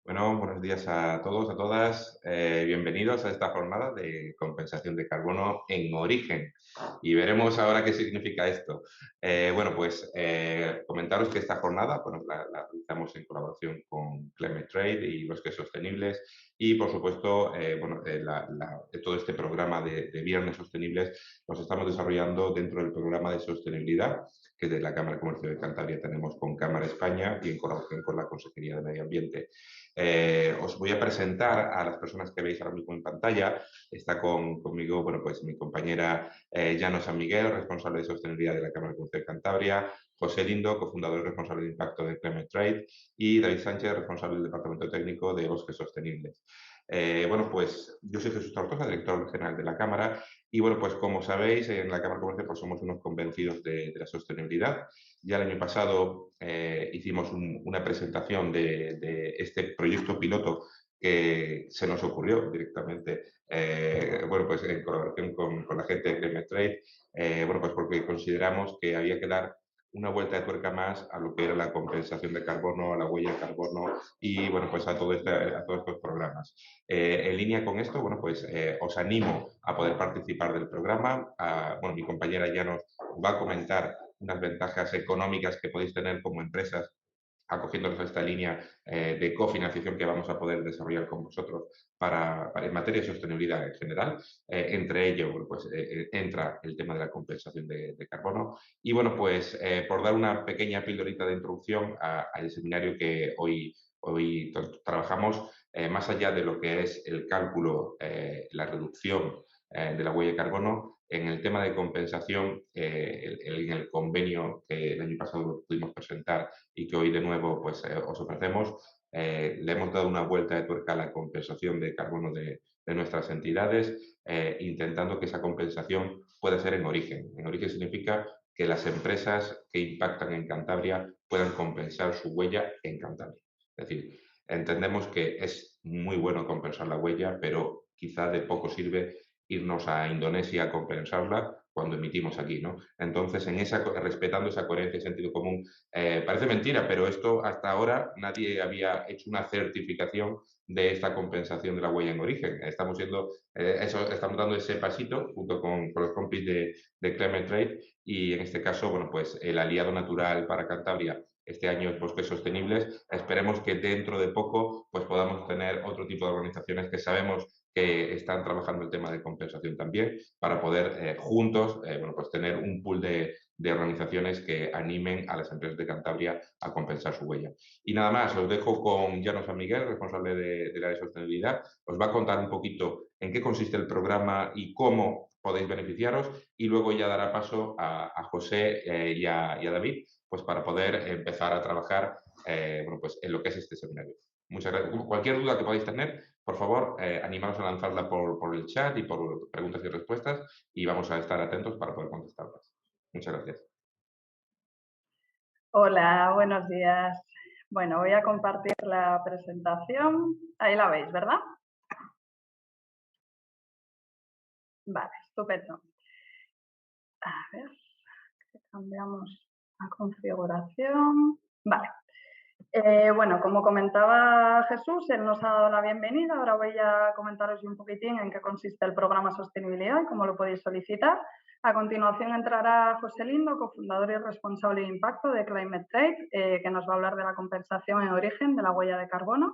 Bueno, buenos días a todos, a todas. Bienvenidos a esta jornada de compensación de carbono en origen. Y veremos ahora qué significa esto. Comentaros que esta jornada la realizamos en colaboración con Climate Trade y Bosques Sostenibles. Y, por supuesto, todo este programa de Viernes Sostenibles los estamos desarrollando dentro del programa de sostenibilidad que desde la Cámara de Comercio de Cantabria tenemos con Cámara España y en colaboración con la Consejería de Medio Ambiente. Os voy a presentar a las personas que veis ahora mismo en pantalla. Está conmigo, mi compañera Llano San Miguel, responsable de sostenibilidad de la Cámara de Comercio de Cantabria, José Lindo, cofundador y responsable de impacto de Climate Trade, y David Sánchez, responsable del Departamento Técnico de Bosques Sostenibles. Yo soy Jesús Tortosa, director general de la Cámara, y como sabéis, en la Cámara de Comercio somos unos convencidos de la sostenibilidad. Ya el año pasado hicimos una presentación de este proyecto piloto que se nos ocurrió directamente, en colaboración con la gente de Climate Trade, porque consideramos que había que dar una vuelta de tuerca más a lo que era la compensación de carbono, a la huella de carbono y a a todos estos programas. En línea con esto, os animo a poder participar del programa. Mi compañera ya nos va a comentar unas ventajas económicas que podéis tener como empresas acogiéndonos a esta línea de cofinanciación que vamos a poder desarrollar con vosotros en materia de sostenibilidad en general. Entre ello, entra el tema de la compensación de carbono. Y por dar una pequeña pildorita de introducción al seminario que hoy trabajamos, más allá de lo que es el cálculo, la reducción de la huella de carbono, en el tema de compensación, en el convenio que el año pasado pudimos presentar y que hoy de nuevo os ofrecemos, le hemos dado una vuelta de tuerca a la compensación de carbono de nuestras entidades, intentando que esa compensación pueda ser en origen. En origen significa que las empresas que impactan en Cantabria puedan compensar su huella en Cantabria. Es decir, entendemos que es muy bueno compensar la huella, pero quizá de poco sirve irnos a Indonesia a compensarla cuando emitimos aquí, ¿no? Entonces, respetando esa coherencia y sentido común, parece mentira, pero esto hasta ahora nadie había hecho una certificación de esta compensación de la huella en origen. Estamos dando ese pasito junto con los compis de Climate Trade y en este caso, el aliado natural para Cantabria este año es Bosques Sostenibles. Esperemos que dentro de poco podamos tener otro tipo de organizaciones que sabemos que están trabajando el tema de compensación también para poder juntos tener un pool de organizaciones que animen a las empresas de Cantabria a compensar su huella. Y nada más, os dejo con Llano San Miguel, responsable del área de sostenibilidad. Os va a contar un poquito en qué consiste el programa y cómo podéis beneficiaros y luego ya dará paso a José y a David para poder empezar a trabajar en lo que es este seminario. Muchas gracias. Cualquier duda que podáis tener, por favor, animaros a lanzarla por el chat y por preguntas y respuestas y vamos a estar atentos para poder contestarlas. Muchas gracias. Hola, buenos días. Bueno, voy a compartir la presentación. Ahí la veis, ¿verdad? Vale, estupendo. A ver, cambiamos la configuración. Vale. Como comentaba Jesús, él nos ha dado la bienvenida. Ahora voy a comentaros un poquitín en qué consiste el programa Sostenibilidad y cómo lo podéis solicitar. A continuación entrará José Lindo, cofundador y responsable de impacto de Climate Trade, que nos va a hablar de la compensación en origen de la huella de carbono.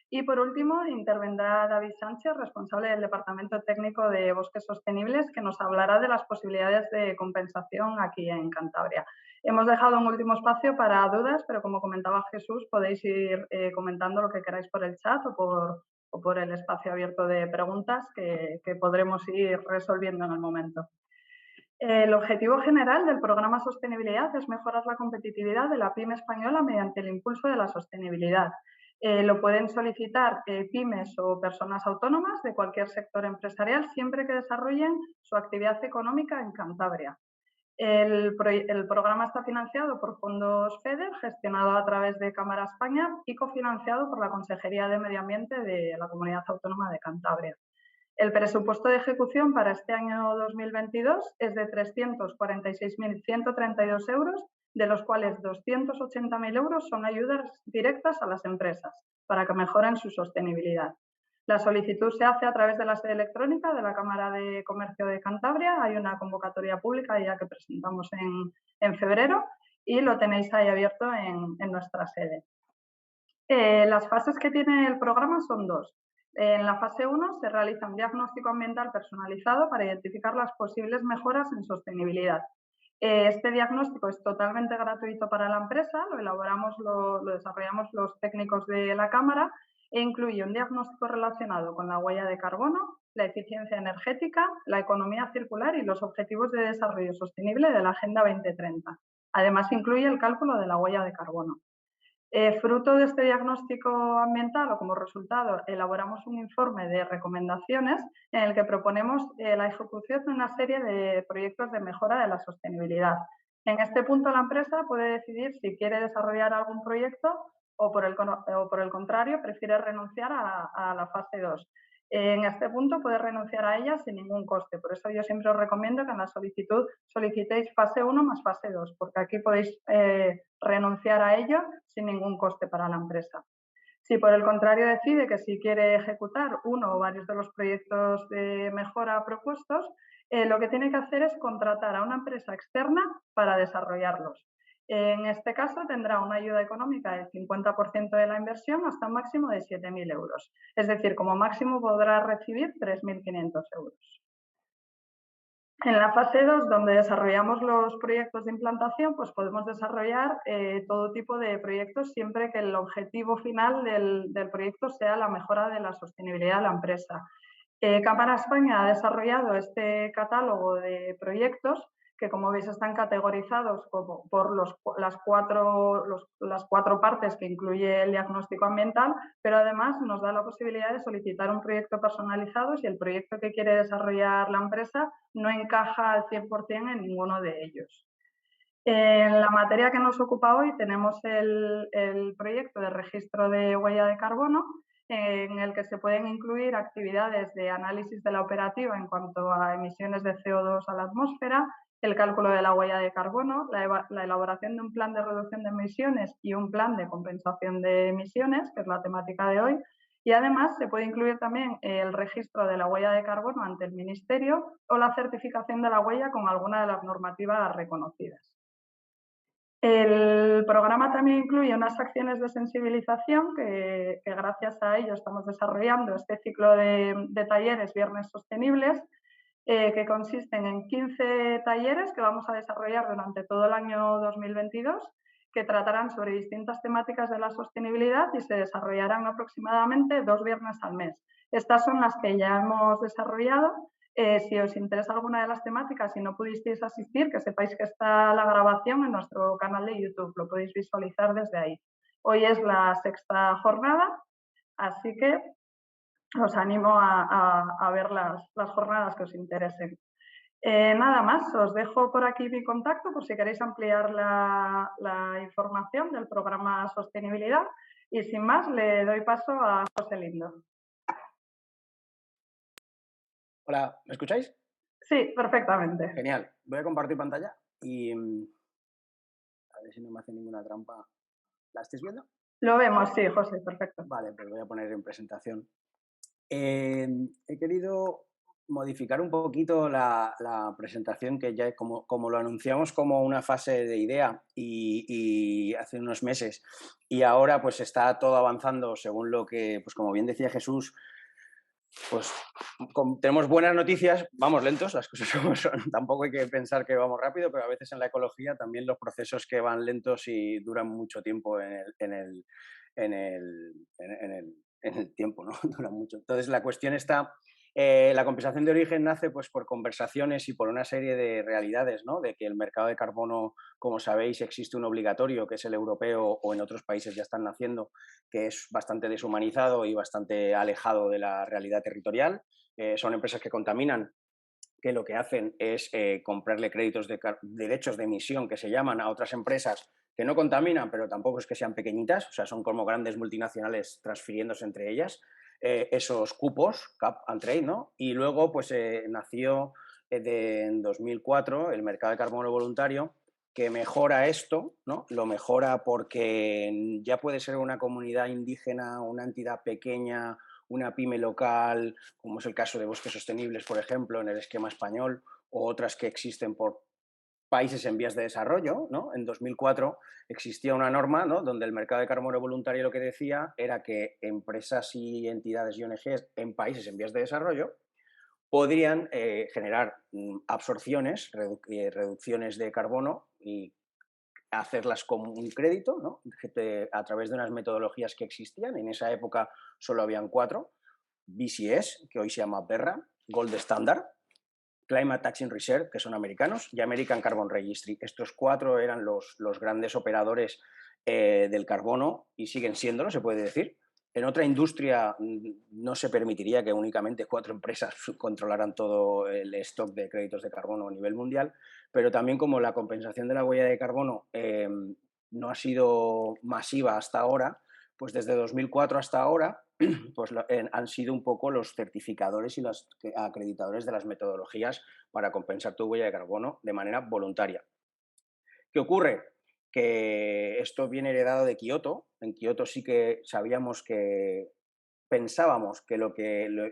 Y por último intervendrá David Sánchez, responsable del Departamento Técnico de Bosques Sostenibles, que nos hablará de las posibilidades de compensación aquí en Cantabria. Hemos dejado un último espacio para dudas, pero como comentaba Jesús, podéis ir comentando lo que queráis por el chat o por el espacio abierto de preguntas que podremos ir resolviendo en el momento. El objetivo general del programa Sostenibilidad es mejorar la competitividad de la pyme española mediante el impulso de la sostenibilidad. Lo pueden solicitar pymes o personas autónomas de cualquier sector empresarial siempre que desarrollen su actividad económica en Cantabria. El programa está financiado por fondos FEDER, gestionado a través de Cámara España y cofinanciado por la Consejería de Medio Ambiente de la Comunidad Autónoma de Cantabria. El presupuesto de ejecución para este año 2022 es de 346.132 euros, de los cuales 280.000 euros son ayudas directas a las empresas. para que mejoren su sostenibilidad. La solicitud se hace a través de la sede electrónica de la Cámara de Comercio de Cantabria. Hay una convocatoria pública ya que presentamos en febrero y lo tenéis ahí abierto en nuestra sede. Las fases que tiene el programa son dos. En la fase 1 se realiza un diagnóstico ambiental personalizado para identificar las posibles mejoras en sostenibilidad. Este diagnóstico es totalmente gratuito para la empresa, lo desarrollamos los técnicos de la Cámara e incluye un diagnóstico relacionado con la huella de carbono, la eficiencia energética, la economía circular y los objetivos de desarrollo sostenible de la Agenda 2030. Además, incluye el cálculo de la huella de carbono. Fruto de este diagnóstico ambiental o como resultado, elaboramos un informe de recomendaciones en el que proponemos la ejecución de una serie de proyectos de mejora de la sostenibilidad. En este punto, la empresa puede decidir si quiere desarrollar algún proyecto o por el contrario, prefiere renunciar a la fase 2. En este punto puede renunciar a ella sin ningún coste. Por eso yo siempre os recomiendo que en la solicitud solicitéis fase 1 más fase 2, porque aquí podéis renunciar a ello sin ningún coste para la empresa. Si por el contrario decide que si quiere ejecutar uno o varios de los proyectos de mejora propuestos, lo que tiene que hacer es contratar a una empresa externa para desarrollarlos. En este caso tendrá una ayuda económica del 50% de la inversión hasta un máximo de 7.000 euros. Es decir, como máximo podrá recibir 3.500 euros. En la fase 2, donde desarrollamos los proyectos de implantación, pues podemos desarrollar todo tipo de proyectos siempre que el objetivo final del proyecto sea la mejora de la sostenibilidad de la empresa. Cámara España ha desarrollado este catálogo de proyectos que, como veis, están categorizados por las cuatro partes que incluye el diagnóstico ambiental, pero además nos da la posibilidad de solicitar un proyecto personalizado si el proyecto que quiere desarrollar la empresa no encaja al 100% en ninguno de ellos. En la materia que nos ocupa hoy tenemos el proyecto de registro de huella de carbono, en el que se pueden incluir actividades de análisis de la operativa en cuanto a emisiones de CO2 a la atmósfera, el cálculo de la huella de carbono, la elaboración de un plan de reducción de emisiones y un plan de compensación de emisiones, que es la temática de hoy, y además se puede incluir también el registro de la huella de carbono ante el Ministerio o la certificación de la huella con alguna de las normativas reconocidas. El programa también incluye unas acciones de sensibilización que gracias a ello estamos desarrollando este ciclo de talleres Viernes Sostenibles, que consisten en 15 talleres que vamos a desarrollar durante todo el año 2022, que tratarán sobre distintas temáticas de la sostenibilidad y se desarrollarán aproximadamente 2 viernes al mes. Estas son las que ya hemos desarrollado. Si os interesa alguna de las temáticas y no pudisteis asistir, que sepáis que está la grabación en nuestro canal de YouTube, lo podéis visualizar desde ahí. Hoy es la 6ª jornada, así que os animo a ver las jornadas que os interesen. Nada más, os dejo por aquí mi contacto por si queréis ampliar la información del programa Sostenibilidad y sin más le doy paso a José Lindo. Hola, ¿me escucháis? Sí, perfectamente. Genial. Voy a compartir pantalla y a ver si no me hace ninguna trampa. ¿La estáis viendo? Lo vemos, sí, José, perfecto. Vale, pues voy a poner en presentación. He querido modificar un poquito la presentación que ya como lo anunciamos como una fase de idea y hace unos meses y ahora pues está todo avanzando según lo que, pues como bien decía Jesús, pues tenemos buenas noticias, vamos lentos, las cosas como son. Tampoco hay que pensar que vamos rápido, pero a veces en la ecología también los procesos que van lentos y duran mucho tiempo en el tiempo, ¿no? Duran mucho. Entonces la cuestión está, la compensación de origen nace pues por conversaciones y por una serie de realidades, ¿no? De que el mercado de carbono, como sabéis, existe un obligatorio, que es el europeo, o en otros países ya están naciendo, que es bastante deshumanizado y bastante alejado de la realidad territorial. Son empresas que contaminan, que lo que hacen es comprarle créditos de derechos de emisión, que se llaman, a otras empresas que no contaminan, pero tampoco es que sean pequeñitas, o sea, son como grandes multinacionales transfiriéndose entre ellas esos cupos, cap and trade, ¿no? Y luego, pues nació en 2004 el mercado de carbono voluntario, que mejora esto, ¿no? Lo mejora porque ya puede ser una comunidad indígena, una entidad pequeña, una pyme local, como es el caso de Bosques Sostenibles, por ejemplo, en el esquema español, o otras que existen por países en vías de desarrollo, ¿no? En 2004 existía una norma, ¿no?, donde el mercado de carbono voluntario lo que decía era que empresas y entidades y ONGs en países en vías de desarrollo podrían generar absorciones, reducciones de carbono y hacerlas como un crédito, ¿no?, a través de unas metodologías que existían. En esa época solo habían 4: BCS, que hoy se llama BERRA, Gold Standard, Climate Action Reserve, que son americanos, y American Carbon Registry. Estos 4 eran los grandes operadores del carbono y siguen siéndolo, se puede decir. En otra industria no se permitiría que únicamente 4 empresas controlaran todo el stock de créditos de carbono a nivel mundial, pero también como la compensación de la huella de carbono no ha sido masiva hasta ahora, pues desde 2004 hasta ahora pues han sido un poco los certificadores y los acreditadores de las metodologías para compensar tu huella de carbono de manera voluntaria. ¿Qué ocurre? Que esto viene heredado de Kioto. En Kioto sí que sabíamos que pensábamos que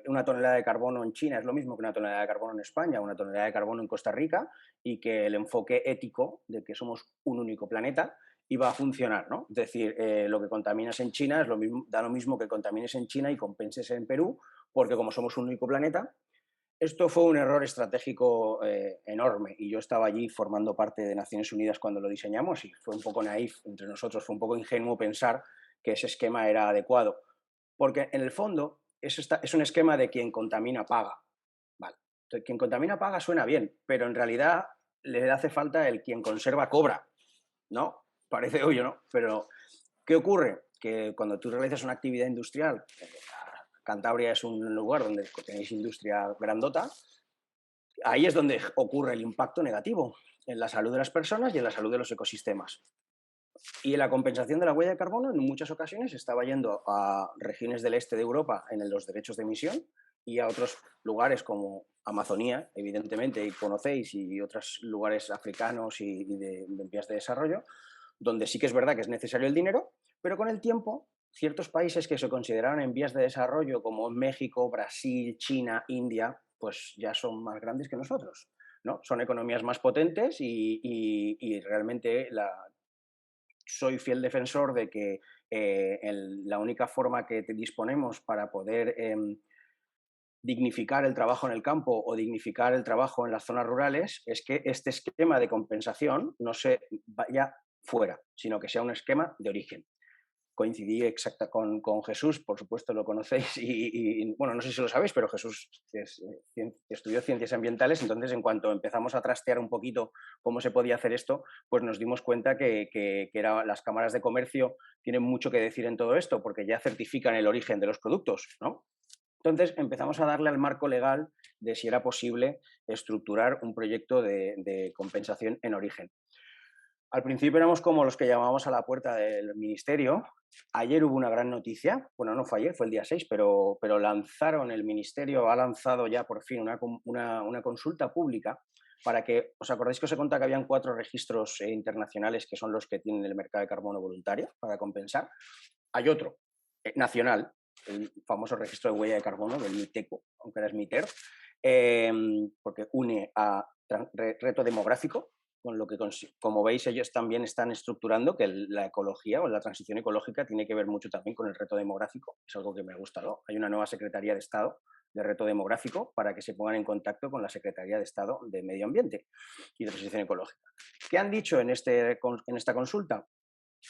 una tonelada de carbono en China es lo mismo que una tonelada de carbono en España, una tonelada de carbono en Costa Rica, y que el enfoque ético de que somos un único planeta iba a funcionar, ¿no? Es decir, lo que contaminas en China es da lo mismo que contamines en China y compenses en Perú, porque como somos un único planeta. Esto fue un error estratégico enorme, y yo estaba allí formando parte de Naciones Unidas cuando lo diseñamos, y fue un poco naif entre nosotros, fue un poco ingenuo pensar que ese esquema era adecuado. Porque en el fondo es un esquema de quien contamina paga. Vale. Entonces, quien contamina paga suena bien, pero en realidad le hace falta el quien conserva cobra, ¿no? Parece obvio, ¿no? Pero ¿qué ocurre? Que cuando tú realizas una actividad industrial, Cantabria es un lugar donde tenéis industria grandota, ahí es donde ocurre el impacto negativo en la salud de las personas y en la salud de los ecosistemas. Y la compensación de la huella de carbono en muchas ocasiones estaba yendo a regiones del este de Europa en los derechos de emisión, y a otros lugares como Amazonía, evidentemente, y conocéis, y otros lugares africanos y de vías de desarrollo, donde sí que es verdad que es necesario el dinero, pero con el tiempo ciertos países que se consideraban en vías de desarrollo, como México, Brasil, China, India, pues ya son más grandes que nosotros, ¿no? Son economías más potentes y realmente soy fiel defensor de que la única forma que disponemos para poder dignificar el trabajo en el campo o dignificar el trabajo en las zonas rurales es que este esquema de compensación no se vaya fuera, sino que sea un esquema de origen. Coincidí con Jesús, por supuesto lo conocéis, bueno, no sé si lo sabéis, pero Jesús estudió ciencias ambientales. Entonces, en cuanto empezamos a trastear un poquito cómo se podía hacer esto, pues nos dimos cuenta que las cámaras de comercio tienen mucho que decir en todo esto, porque ya certifican el origen de los productos, ¿no? Entonces empezamos a darle al marco legal de si era posible estructurar un proyecto de compensación en origen. Al principio éramos como los que llamábamos a la puerta del ministerio. Ayer hubo una gran noticia, bueno, no fue ayer, fue el día 6, pero el ministerio ha lanzado ya por fin una consulta pública para que, ¿os acordáis que os he contado que habían 4 registros internacionales que son los que tienen el mercado de carbono voluntario para compensar? Hay otro, nacional, el famoso registro de huella de carbono del MITECO, aunque ahora es MITER, porque une a reto demográfico, con lo que, como veis, ellos también están estructurando que la ecología o la transición ecológica tiene que ver mucho también con el reto demográfico. Es algo que me gusta, ¿no? Hay una nueva Secretaría de Estado de reto demográfico para que se pongan en contacto con la Secretaría de Estado de Medio Ambiente y de Transición Ecológica. ¿Qué han dicho en esta consulta?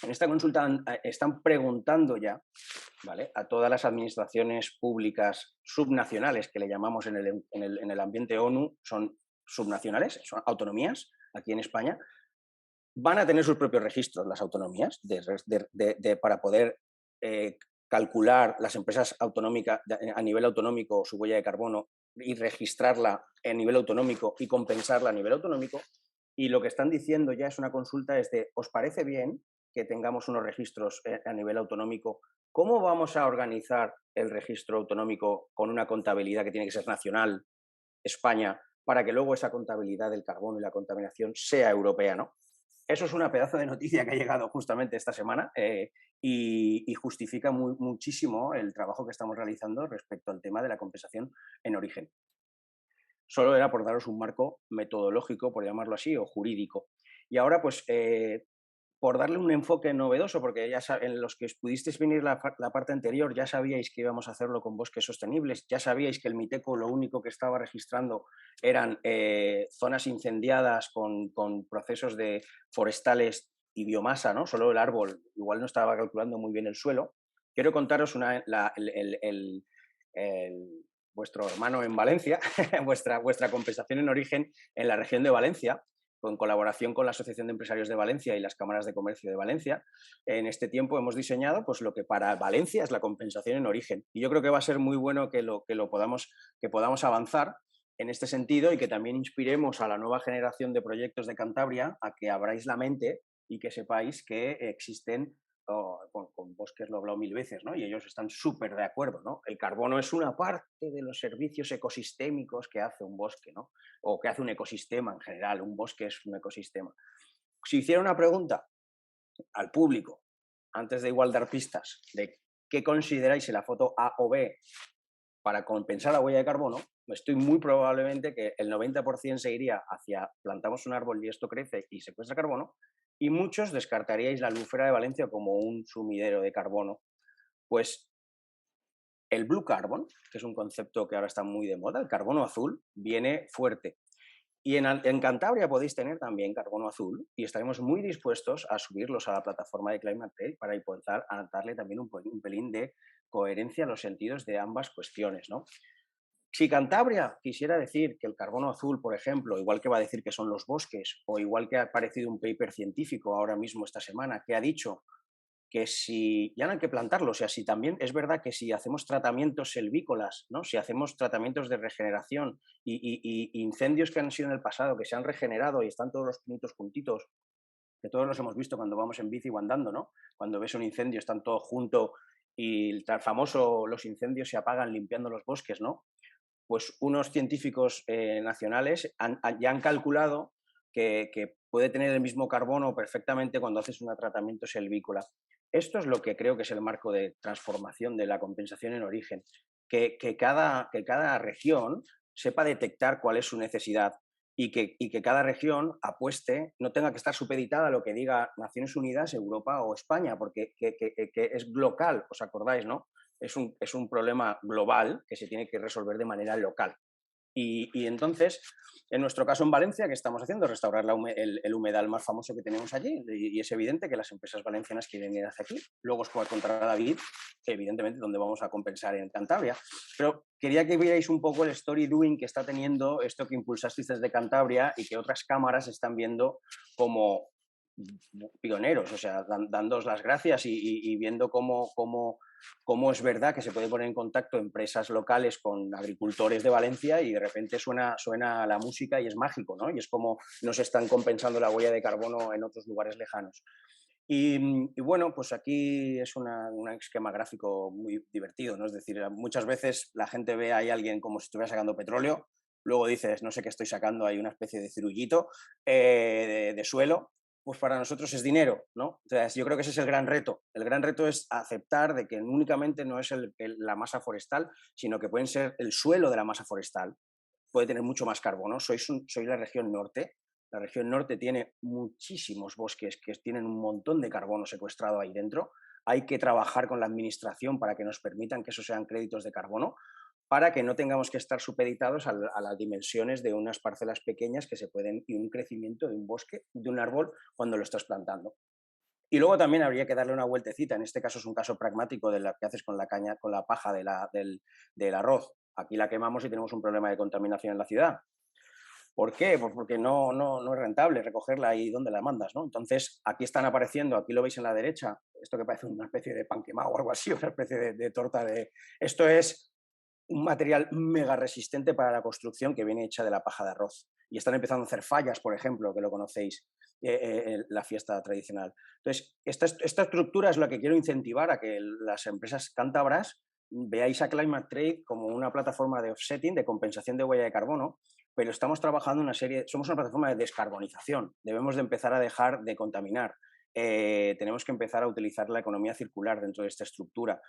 En esta consulta están preguntando ya, ¿vale?, a todas las administraciones públicas subnacionales, que le llamamos en el ambiente ONU, son subnacionales, son autonomías, aquí en España, van a tener sus propios registros las autonomías para poder calcular las empresas autonómicas a nivel autonómico su huella de carbono y registrarla a nivel autonómico y compensarla a nivel autonómico. Y lo que están diciendo ya es una consulta ¿os parece bien que tengamos unos registros a nivel autonómico? ¿Cómo vamos a organizar el registro autonómico con una contabilidad que tiene que ser nacional, España, para que luego esa contabilidad del carbono y la contaminación sea europea, ¿no? Eso es una pedazo de noticia que ha llegado justamente esta semana y justifica muchísimo el trabajo que estamos realizando respecto al tema de la compensación en origen. Solo era por daros un marco metodológico, por llamarlo así, o jurídico. Y ahora, pues, por darle un enfoque novedoso, porque ya en los que pudisteis venir la parte anterior, ya sabíais que íbamos a hacerlo con bosques sostenibles, ya sabíais que el Miteco lo único que estaba registrando eran zonas incendiadas con procesos de forestales y biomasa, ¿no? Solo el árbol, igual no estaba calculando muy bien el suelo. Quiero contaros vuestro hermano en Valencia, vuestra compensación en origen en la región de Valencia, en colaboración con la Asociación de Empresarios de Valencia y las Cámaras de Comercio de Valencia. En este tiempo hemos diseñado pues, lo que para Valencia es la compensación en origen. Y yo creo que va a ser muy bueno que podamos avanzar en este sentido y que también inspiremos a la nueva generación de proyectos de Cantabria a que abráis la mente y que sepáis que existen con Bosques lo he hablado mil veces, ¿no? Y ellos están súper de acuerdo, ¿no? El carbono es una parte de los servicios ecosistémicos que hace un bosque, ¿no? O que hace un ecosistema en general, un bosque es un ecosistema. Si hiciera una pregunta al público, antes de igual dar pistas, de qué consideráis en la foto A o B para compensar la huella de carbono, estoy muy probablemente que el 90% se iría hacia plantamos un árbol y esto crece y secuestra carbono, y muchos descartaríais la Albufera de Valencia como un sumidero de carbono. Pues el Blue Carbon, que es un concepto que ahora está muy de moda, el carbono azul, viene fuerte. Y en Cantabria podéis tener también carbono azul y estaremos muy dispuestos a subirlos a la plataforma de Climate Trade para empezar a darle también un pelín de coherencia a los sentidos de ambas cuestiones, ¿no? Si Cantabria quisiera decir que el carbono azul, por ejemplo, igual que va a decir que son los bosques, o igual que ha aparecido un paper científico ahora mismo esta semana que ha dicho que si ya no hay que plantarlo, o sea, si también es verdad que si hacemos tratamientos selvícolas, ¿no? Si hacemos tratamientos de regeneración y incendios que han sido en el pasado, que se han regenerado y están todos los pinitos juntitos, que todos los hemos visto cuando vamos en bici o andando, ¿no? Cuando ves un incendio están todos juntos y el famoso los incendios se apagan limpiando los bosques, ¿no? Pues unos científicos nacionales ya han calculado que puede tener el mismo carbono perfectamente cuando haces un tratamiento selvícola. Esto es lo que creo que es el marco de transformación de la compensación en origen, que cada región sepa detectar cuál es su necesidad y que cada región apueste, no tenga que estar supeditada a lo que diga Naciones Unidas, Europa o España, porque que es local, ¿os acordáis, no? Es un problema global que se tiene que resolver de manera local. Y entonces, en nuestro caso en Valencia, ¿qué estamos haciendo? Restaurar el humedal más famoso que tenemos allí. Y es evidente que las empresas valencianas quieren ir hacia aquí. Luego os puedo contar a David, evidentemente, dónde vamos a compensar en Cantabria. Pero quería que vierais un poco el story doing que está teniendo esto que impulsasteis desde Cantabria y que otras cámaras están viendo como pioneros, o sea, dándoos las gracias y viendo cómo es verdad que se puede poner en contacto empresas locales con agricultores de Valencia y de repente suena la música y es mágico, ¿no? Y es como nos están compensando la huella de carbono en otros lugares lejanos. Y bueno, pues aquí es un esquema gráfico muy divertido, ¿no? Es decir, muchas veces la gente ve ahí a alguien como si estuviera sacando petróleo, luego dices, no sé qué estoy sacando, hay una especie de cirullito de suelo, pues para nosotros es dinero, ¿no? O sea, yo creo que ese es el gran reto. El gran reto es aceptar de que únicamente no es la masa forestal, sino que pueden ser el suelo de la masa forestal. Puede tener mucho más carbono. Soy la región norte. La región norte tiene muchísimos bosques que tienen un montón de carbono secuestrado ahí dentro. Hay que trabajar con la administración para que nos permitan que esos sean créditos de carbono, para que no tengamos que estar supeditados a las dimensiones de unas parcelas pequeñas que se pueden y un crecimiento de un bosque, de un árbol, cuando lo estás plantando. Y luego también habría que darle una vueltecita. En este caso es un caso pragmático de lo que haces con la caña, con la paja del arroz. Aquí la quemamos y tenemos un problema de contaminación en la ciudad. ¿Por qué? Pues porque no es rentable recogerla ahí donde la mandas, ¿no? Entonces, aquí están apareciendo, aquí lo veis en la derecha, esto que parece una especie de pan quemado o algo así, una especie de torta de... Esto es un material mega resistente para la construcción que viene hecha de la paja de arroz. Y están empezando a hacer fallas, por ejemplo, que lo conocéis, la fiesta tradicional. Entonces, esta estructura es la que quiero incentivar a que las empresas cántabras veáis a Climate Trade como una plataforma de offsetting, de compensación de huella de carbono, pero estamos trabajando en una serie, somos una plataforma de descarbonización, debemos de empezar a dejar de contaminar. Tenemos que empezar a utilizar la economía circular dentro de esta estructura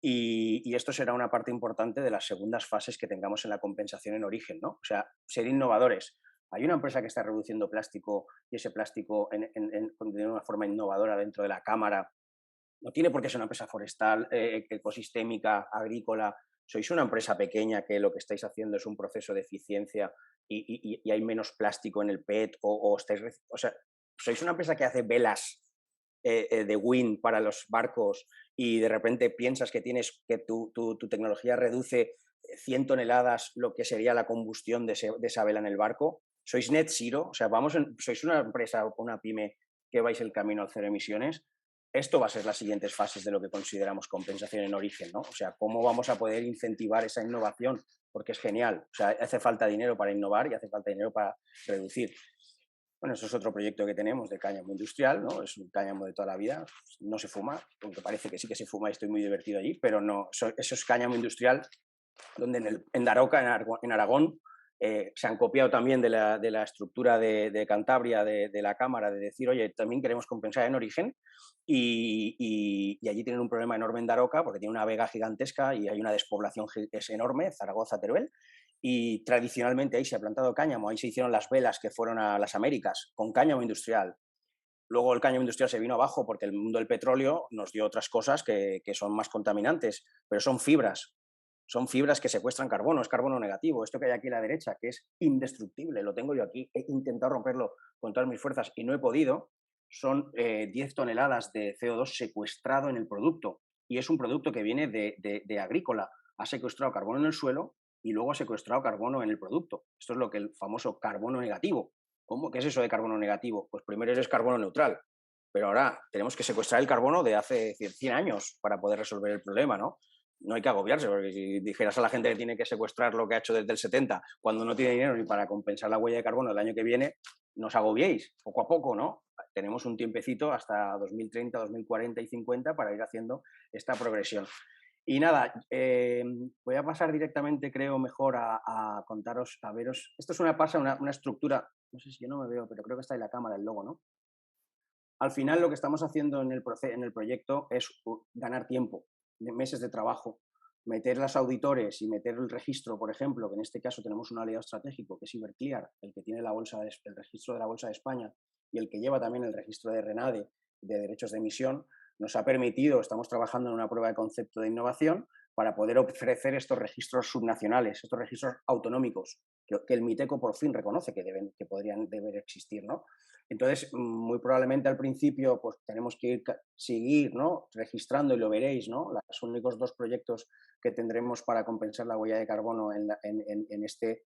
y esto será una parte importante de las segundas fases que tengamos en la compensación en origen, ¿no? O sea, ser innovadores. Hay una empresa que está reduciendo plástico y ese plástico de una forma innovadora dentro de la cámara. No tiene por qué ser una empresa forestal, ecosistémica, agrícola. Sois una empresa pequeña que lo que estáis haciendo es un proceso de eficiencia y hay menos plástico en el PET o sea, sois una empresa que hace velas de wind para los barcos y de repente piensas que tu tecnología reduce 100 toneladas lo que sería la combustión de esa vela en el barco. Sois net zero, o sea, sois una empresa o una pyme que vais el camino al cero emisiones. Esto va a ser las siguientes fases de lo que consideramos compensación en origen, ¿no? O sea, cómo vamos a poder incentivar esa innovación, porque es genial. O sea, hace falta dinero para innovar y hace falta dinero para reducir. Bueno, eso es otro proyecto que tenemos de cáñamo industrial, ¿no? Es un cáñamo de toda la vida, no se fuma, aunque parece que sí que se fuma y estoy muy divertido allí, pero no, eso es cáñamo industrial, donde en Daroca, en Aragón, se han copiado también de la estructura de Cantabria, de la Cámara, de decir, oye, también queremos compensar en origen, y allí tienen un problema enorme en Daroca, porque tiene una vega gigantesca y hay una despoblación es enorme, Zaragoza, Teruel, y tradicionalmente ahí se ha plantado cáñamo, ahí se hicieron las velas que fueron a las Américas con cáñamo industrial. Luego el cáñamo industrial se vino abajo porque el mundo del petróleo nos dio otras cosas que son más contaminantes, pero son fibras que secuestran carbono, es carbono negativo. Esto que hay aquí a la derecha, que es indestructible, lo tengo yo aquí, he intentado romperlo con todas mis fuerzas y no he podido, son 10 toneladas de CO2 secuestrado en el producto. Y es un producto que viene de agrícola. Ha secuestrado carbono en el suelo y luego ha secuestrado carbono en el producto. Esto es lo que el famoso carbono negativo. ¿Cómo? ¿Qué es eso de carbono negativo? Pues primero es carbono neutral, pero ahora tenemos que secuestrar el carbono de hace 100 años para poder resolver el problema, ¿no? No hay que agobiarse, porque si dijeras a la gente que tiene que secuestrar lo que ha hecho desde el 70, cuando no tiene dinero ni para compensar la huella de carbono del año que viene, no os agobiéis, poco a poco, ¿no? Tenemos un tiempecito hasta 2030, 2040 y 50 para ir haciendo esta progresión. Y nada, voy a pasar directamente, creo, mejor a contaros, a veros. Esto es una estructura, no sé si yo no me veo, pero creo que está en la cámara el logo, ¿no? Al final lo que estamos haciendo en el proyecto es ganar tiempo, meses de trabajo, meter los auditores y meter el registro, por ejemplo, que en este caso tenemos un aliado estratégico que es Iberclear, el que tiene el registro de la Bolsa de España y el que lleva también el registro de RENADE de derechos de emisión, nos ha permitido, estamos trabajando en una prueba de concepto de innovación para poder ofrecer estos registros subnacionales, estos registros autonómicos, que el MITECO por fin reconoce que podrían deber existir, ¿no? Entonces, muy probablemente al principio pues tenemos que seguir, ¿no?, registrando, y lo veréis, ¿no?, los únicos dos proyectos que tendremos para compensar la huella de carbono en este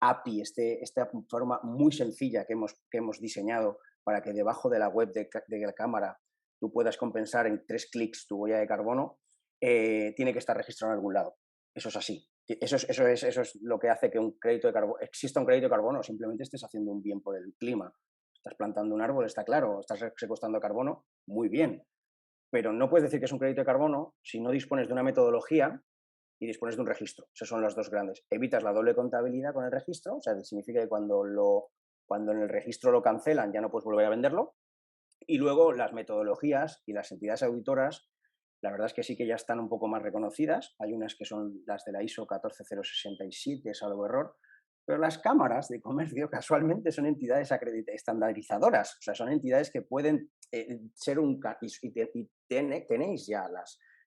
API, esta forma muy sencilla que hemos diseñado para que debajo de la web de la cámara tú puedas compensar en 3 clics tu huella de carbono, tiene que estar registrado en algún lado. Eso es así. Eso es lo que hace que exista un crédito de carbono, simplemente estés haciendo un bien por el clima. Estás plantando un árbol, está claro, estás secuestrando carbono, muy bien. Pero no puedes decir que es un crédito de carbono si no dispones de una metodología y dispones de un registro. Esos son los dos grandes. Evitas la doble contabilidad con el registro, o sea, significa que cuando en el registro lo cancelan ya no puedes volver a venderlo. Y luego las metodologías y las entidades auditoras, la verdad es que sí que ya están un poco más reconocidas. Hay unas que son las de la ISO 14067, es algo error, pero las cámaras de comercio casualmente son entidades estandarizadoras, o sea, son entidades que pueden ser tenéis ya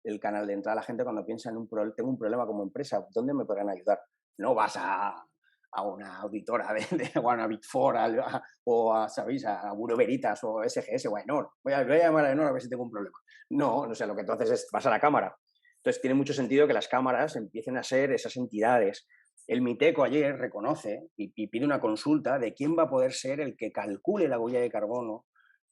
el canal de entrada. La gente cuando piensa tengo un problema como empresa, ¿dónde me podrán ayudar? No vas a una auditora o a una Big Four o ¿sabéis? A Bureau Veritas o SGS o a Enor. Voy a llamar a Enor a ver si tengo un problema. No, o sea, lo que tú haces es vas a la cámara. Entonces tiene mucho sentido que las cámaras empiecen a ser esas entidades. El MITECO ayer reconoce y pide una consulta de quién va a poder ser el que calcule la huella de carbono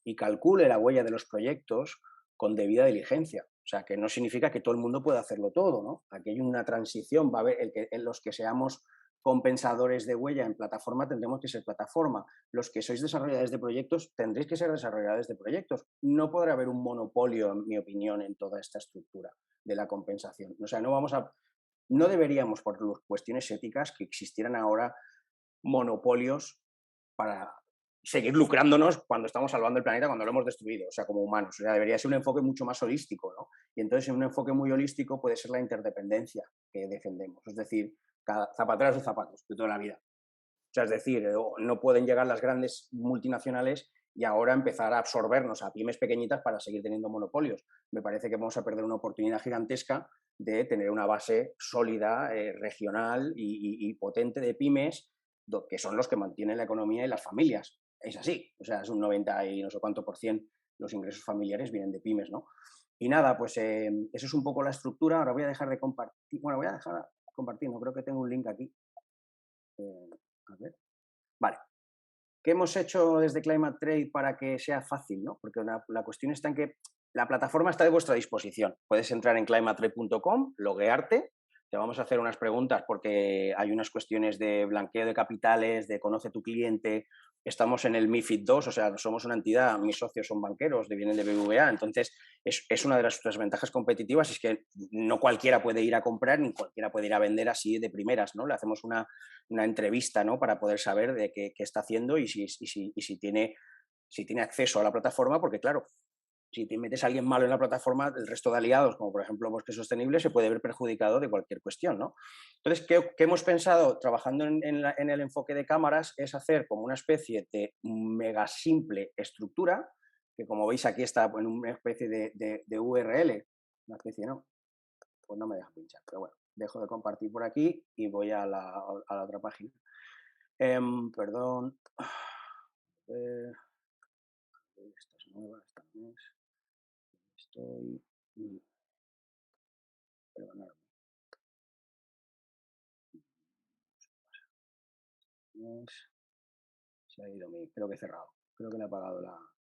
y calcule la huella de los proyectos con debida diligencia. O sea, que no significa que todo el mundo pueda hacerlo todo, ¿no? Aquí hay una transición, va a haber los que seamos compensadores de huella en plataforma tendremos que ser plataforma. Los que sois desarrolladores de proyectos tendréis que ser desarrolladores de proyectos. No podrá haber un monopolio, en mi opinión, en toda esta estructura de la compensación. O sea, no deberíamos, por cuestiones éticas, que existieran ahora monopolios para seguir lucrándonos cuando estamos salvando el planeta, cuando lo hemos destruido, o sea, como humanos. O sea, debería ser un enfoque mucho más holístico, ¿no? Y entonces, en un enfoque muy holístico puede ser la interdependencia que defendemos, es decir, cada zapatero a sus zapatos de toda la vida. O sea, es decir, no pueden llegar las grandes multinacionales y ahora empezar a absorbernos a pymes pequeñitas para seguir teniendo monopolios. Me parece que vamos a perder una oportunidad gigantesca de tener una base sólida, regional y potente de pymes, que son los que mantienen la economía y las familias. Es así, o sea, es un 90 y no sé cuánto por cien los ingresos familiares vienen de pymes, ¿no? Y nada, pues eso es un poco la estructura. Ahora voy a dejar de compartir, bueno, voy a dejar de compartir, no creo que tengo un link aquí. A ver. Vale. ¿Qué hemos hecho desde Climate Trade para que sea fácil, ¿no? Porque la cuestión está en que la plataforma está de vuestra disposición. Puedes entrar en climatetrade.com, loguearte, te vamos a hacer unas preguntas porque hay unas cuestiones de blanqueo de capitales, de conoce tu cliente. Estamos en el MiFID II, o sea, somos una entidad, mis socios son banqueros, vienen de BBVA, entonces es una de las ventajas competitivas, es que no cualquiera puede ir a comprar ni cualquiera puede ir a vender así de primeras, ¿no? Le hacemos una entrevista, ¿no? Para poder saber de qué está haciendo y si tiene acceso a la plataforma, porque claro, si te metes a alguien malo en la plataforma, el resto de aliados, como por ejemplo Bosque Sostenible, se puede ver perjudicado de cualquier cuestión, ¿no? Entonces, ¿qué hemos pensado trabajando en el enfoque de cámaras? Es hacer como una especie de mega simple estructura, que como veis aquí está en una especie de URL, una especie, ¿no? Pues no me deja pinchar, pero bueno, dejo de compartir por aquí y voy a la otra página. Perdón. Esta es nueva, esta no es. Estoy. Perdonadme. Se ha ido creo que he cerrado. Creo que le he apagado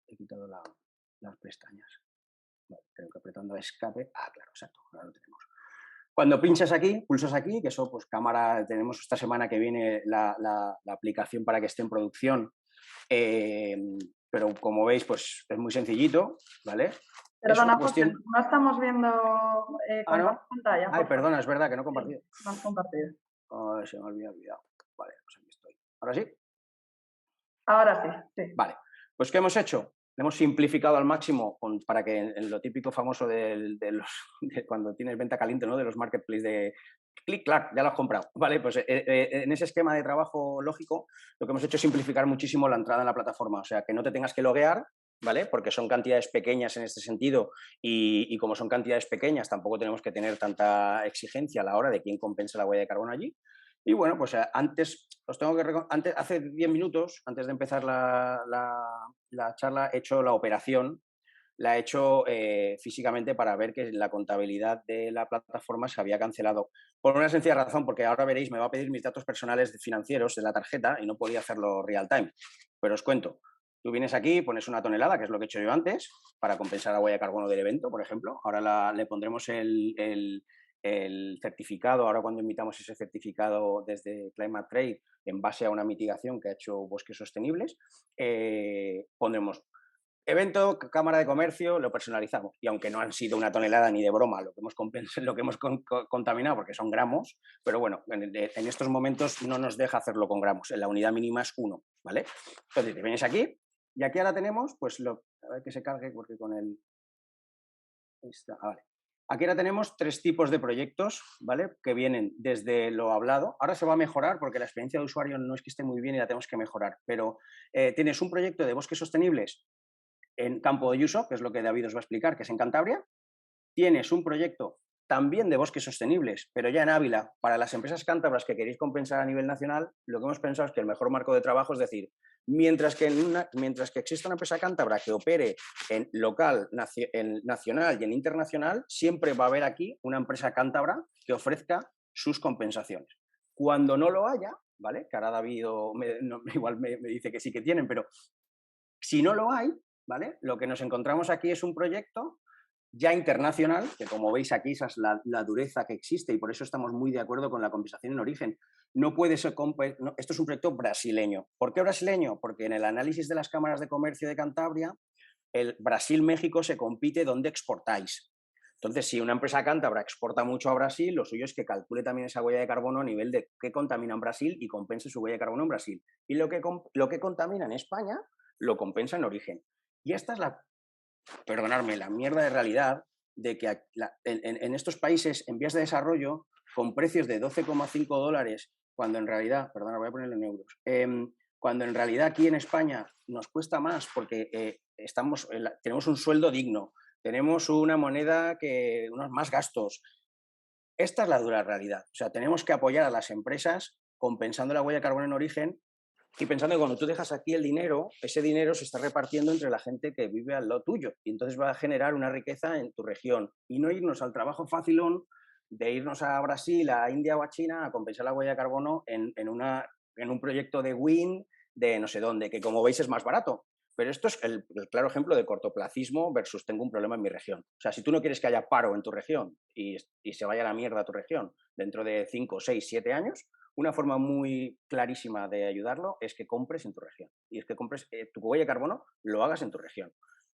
he quitado las pestañas. Vale, creo que apretando escape. Ah, claro, exacto. Ahora lo tenemos. Cuando pinchas aquí, pulsas aquí, que eso, pues cámara, tenemos esta semana que viene la aplicación para que esté en producción. Pero como veis, pues es muy sencillito, ¿vale? Perdona, José, no estamos viendo ¿no? pantalla. Ay, perdona, es verdad que no he compartido. Sí, no has compartido. Ay, se me había olvidado. Vale, pues aquí estoy. ¿Ahora sí? Ahora sí, sí. Vale, pues ¿qué hemos hecho? Hemos simplificado al máximo para que en lo típico famoso de cuando tienes venta caliente, ¿no? De los marketplaces de clic, clac, ya lo has comprado. Vale, pues en ese esquema de trabajo lógico, lo que hemos hecho es simplificar muchísimo la entrada en la plataforma. O sea, que no te tengas que loguear, ¿vale? Porque son cantidades pequeñas en este sentido y como son cantidades pequeñas tampoco tenemos que tener tanta exigencia a la hora de quién compensa la huella de carbono allí. Y bueno, pues antes, hace 10 minutos, antes de empezar la charla, he hecho la operación, la he hecho físicamente para ver que la contabilidad de la plataforma se había cancelado. Por una sencilla razón, porque ahora veréis, me va a pedir mis datos personales financieros de la tarjeta y no podía hacerlo real time. Pero os cuento, tú vienes aquí, pones una tonelada, que es lo que he hecho yo antes, para compensar la huella de carbono del evento, por ejemplo. Ahora le pondremos el certificado, ahora cuando invitamos ese certificado desde Climate Trade en base a una mitigación que ha hecho Bosques Sostenibles, pondremos evento, cámara de comercio, lo personalizamos. Y aunque no han sido una tonelada ni de broma lo que hemos contaminado, porque son gramos, pero bueno, en estos momentos no nos deja hacerlo con gramos. La unidad mínima es 1, ¿vale? Entonces, te vienes aquí y aquí ahora tenemos, pues, a ver que se cargue porque con el... vale. Aquí ahora tenemos 3 tipos de proyectos, ¿vale? Que vienen desde lo hablado. Ahora se va a mejorar porque la experiencia de usuario no es que esté muy bien y la tenemos que mejorar, pero tienes un proyecto de bosques sostenibles en Campo de Uso, que es lo que David os va a explicar, que es en Cantabria. Tienes un proyecto también de bosques sostenibles, pero ya en Ávila, para las empresas cántabras que queréis compensar a nivel nacional, lo que hemos pensado es que el mejor marco de trabajo es decir, mientras que exista una empresa cántabra que opere en local, en nacional y en internacional, siempre va a haber aquí una empresa cántabra que ofrezca sus compensaciones. Cuando no lo haya, ¿vale? Que ahora David igual me dice que sí que tienen, pero si no lo hay, ¿vale? Lo que nos encontramos aquí es un proyecto ya internacional, que como veis aquí esa es la dureza que existe y por eso estamos muy de acuerdo con la compensación en origen. No puede ser, esto es un proyecto brasileño. ¿Por qué brasileño? Porque en el análisis de las cámaras de comercio de Cantabria, el Brasil-México se compite dónde exportáis. Entonces, si una empresa cántabra exporta mucho a Brasil, lo suyo es que calcule también esa huella de carbono a nivel de qué contamina en Brasil y compense su huella de carbono en Brasil. Y lo que contamina en España, lo compensa en origen. Y esta es perdonadme, la mierda de realidad de que en estos países en vías de desarrollo, con precios de $12,5, cuando en realidad, perdona, voy a ponerlo en euros, cuando en realidad aquí en España nos cuesta más porque tenemos un sueldo digno, tenemos una moneda que unos más gastos. Esta es la dura realidad. O sea, tenemos que apoyar a las empresas compensando la huella de carbono en origen y pensando que cuando tú dejas aquí el dinero, ese dinero se está repartiendo entre la gente que vive al lado tuyo y entonces va a generar una riqueza en tu región y no irnos al trabajo facilón de irnos a Brasil, a India o a China a compensar la huella de carbono en un proyecto de wind de no sé dónde, que como veis es más barato. Pero esto es el claro ejemplo de cortoplacismo versus tengo un problema en mi región. O sea, si tú no quieres que haya paro en tu región y se vaya a la mierda a tu región dentro de 5, 6, 7 años, una forma muy clarísima de ayudarlo es que compres en tu región. Y es que compres tu huella de carbono, lo hagas en tu región.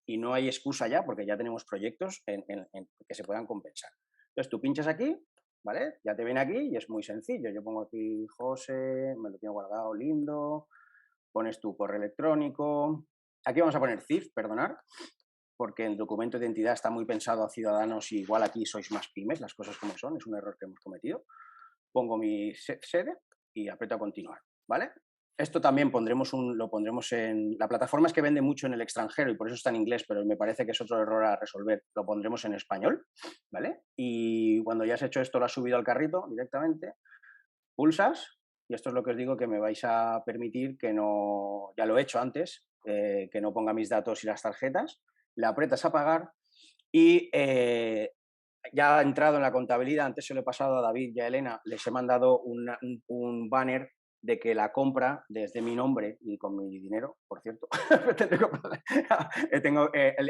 Y no hay excusa ya porque ya tenemos proyectos en que se puedan compensar. Entonces tú pinchas aquí, ¿vale? Ya te viene aquí y es muy sencillo. Yo pongo aquí José, me lo tengo guardado lindo, pones tu correo electrónico. Aquí vamos a poner CIF, perdonar, porque el documento de identidad está muy pensado a ciudadanos y igual aquí sois más pymes, las cosas como son, es un error que hemos cometido. Pongo mi sede y aprieto a continuar, ¿vale? Esto también lo pondremos en... La plataforma es que vende mucho en el extranjero y por eso está en inglés, pero me parece que es otro error a resolver. Lo pondremos en español, ¿vale? Y cuando ya has hecho esto, lo has subido al carrito directamente, pulsas, y esto es lo que os digo que me vais a permitir que no... Ya lo he hecho antes, que no ponga mis datos y las tarjetas, le aprietas a pagar y ya ha entrado en la contabilidad, antes se lo he pasado a David y a Elena, les he mandado un banner de que la compra desde mi nombre y con mi dinero, por cierto,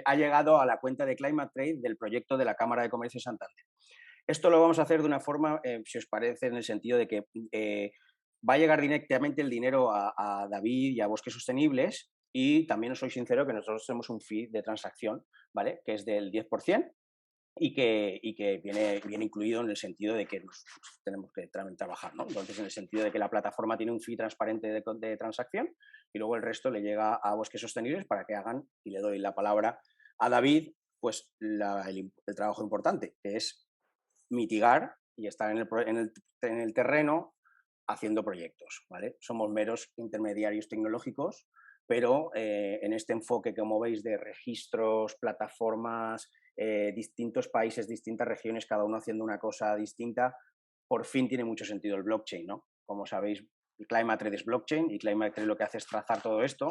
ha llegado a la cuenta de Climate Trade del proyecto de la Cámara de Comercio de Santander. Esto lo vamos a hacer de una forma, si os parece, en el sentido de que va a llegar directamente el dinero a David y a Bosques Sostenibles y también os soy sincero que nosotros tenemos un fee de transacción, ¿vale? Que es del 10%. Y que viene incluido en el sentido de que tenemos que trabajar, ¿no? Entonces, en el sentido de que la plataforma tiene un fee transparente de transacción y luego el resto le llega a Bosques Sostenibles para que hagan, y le doy la palabra a David, pues el trabajo importante, que es mitigar y estar en el terreno haciendo proyectos, ¿vale? Somos meros intermediarios tecnológicos, pero en este enfoque, como veis, de registros, plataformas, distintos países, distintas regiones, cada uno haciendo una cosa distinta, por fin tiene mucho sentido el blockchain, ¿no? Como sabéis, el Climate Trade es blockchain y Climate Trade lo que hace es trazar todo esto.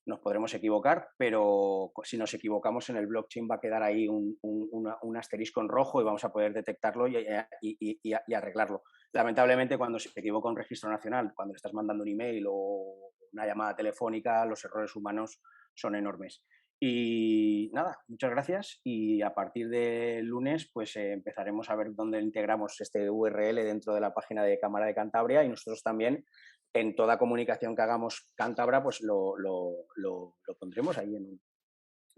Nos podremos equivocar, pero si nos equivocamos en el blockchain va a quedar ahí un asterisco en rojo y vamos a poder detectarlo y arreglarlo. Lamentablemente, cuando se equivoca un registro nacional, cuando le estás mandando un email o una llamada telefónica, los errores humanos son enormes. Y nada, muchas gracias y a partir del lunes pues empezaremos a ver dónde integramos este URL dentro de la página de Cámara de Cantabria y nosotros también en toda comunicación que hagamos cántabra pues lo pondremos ahí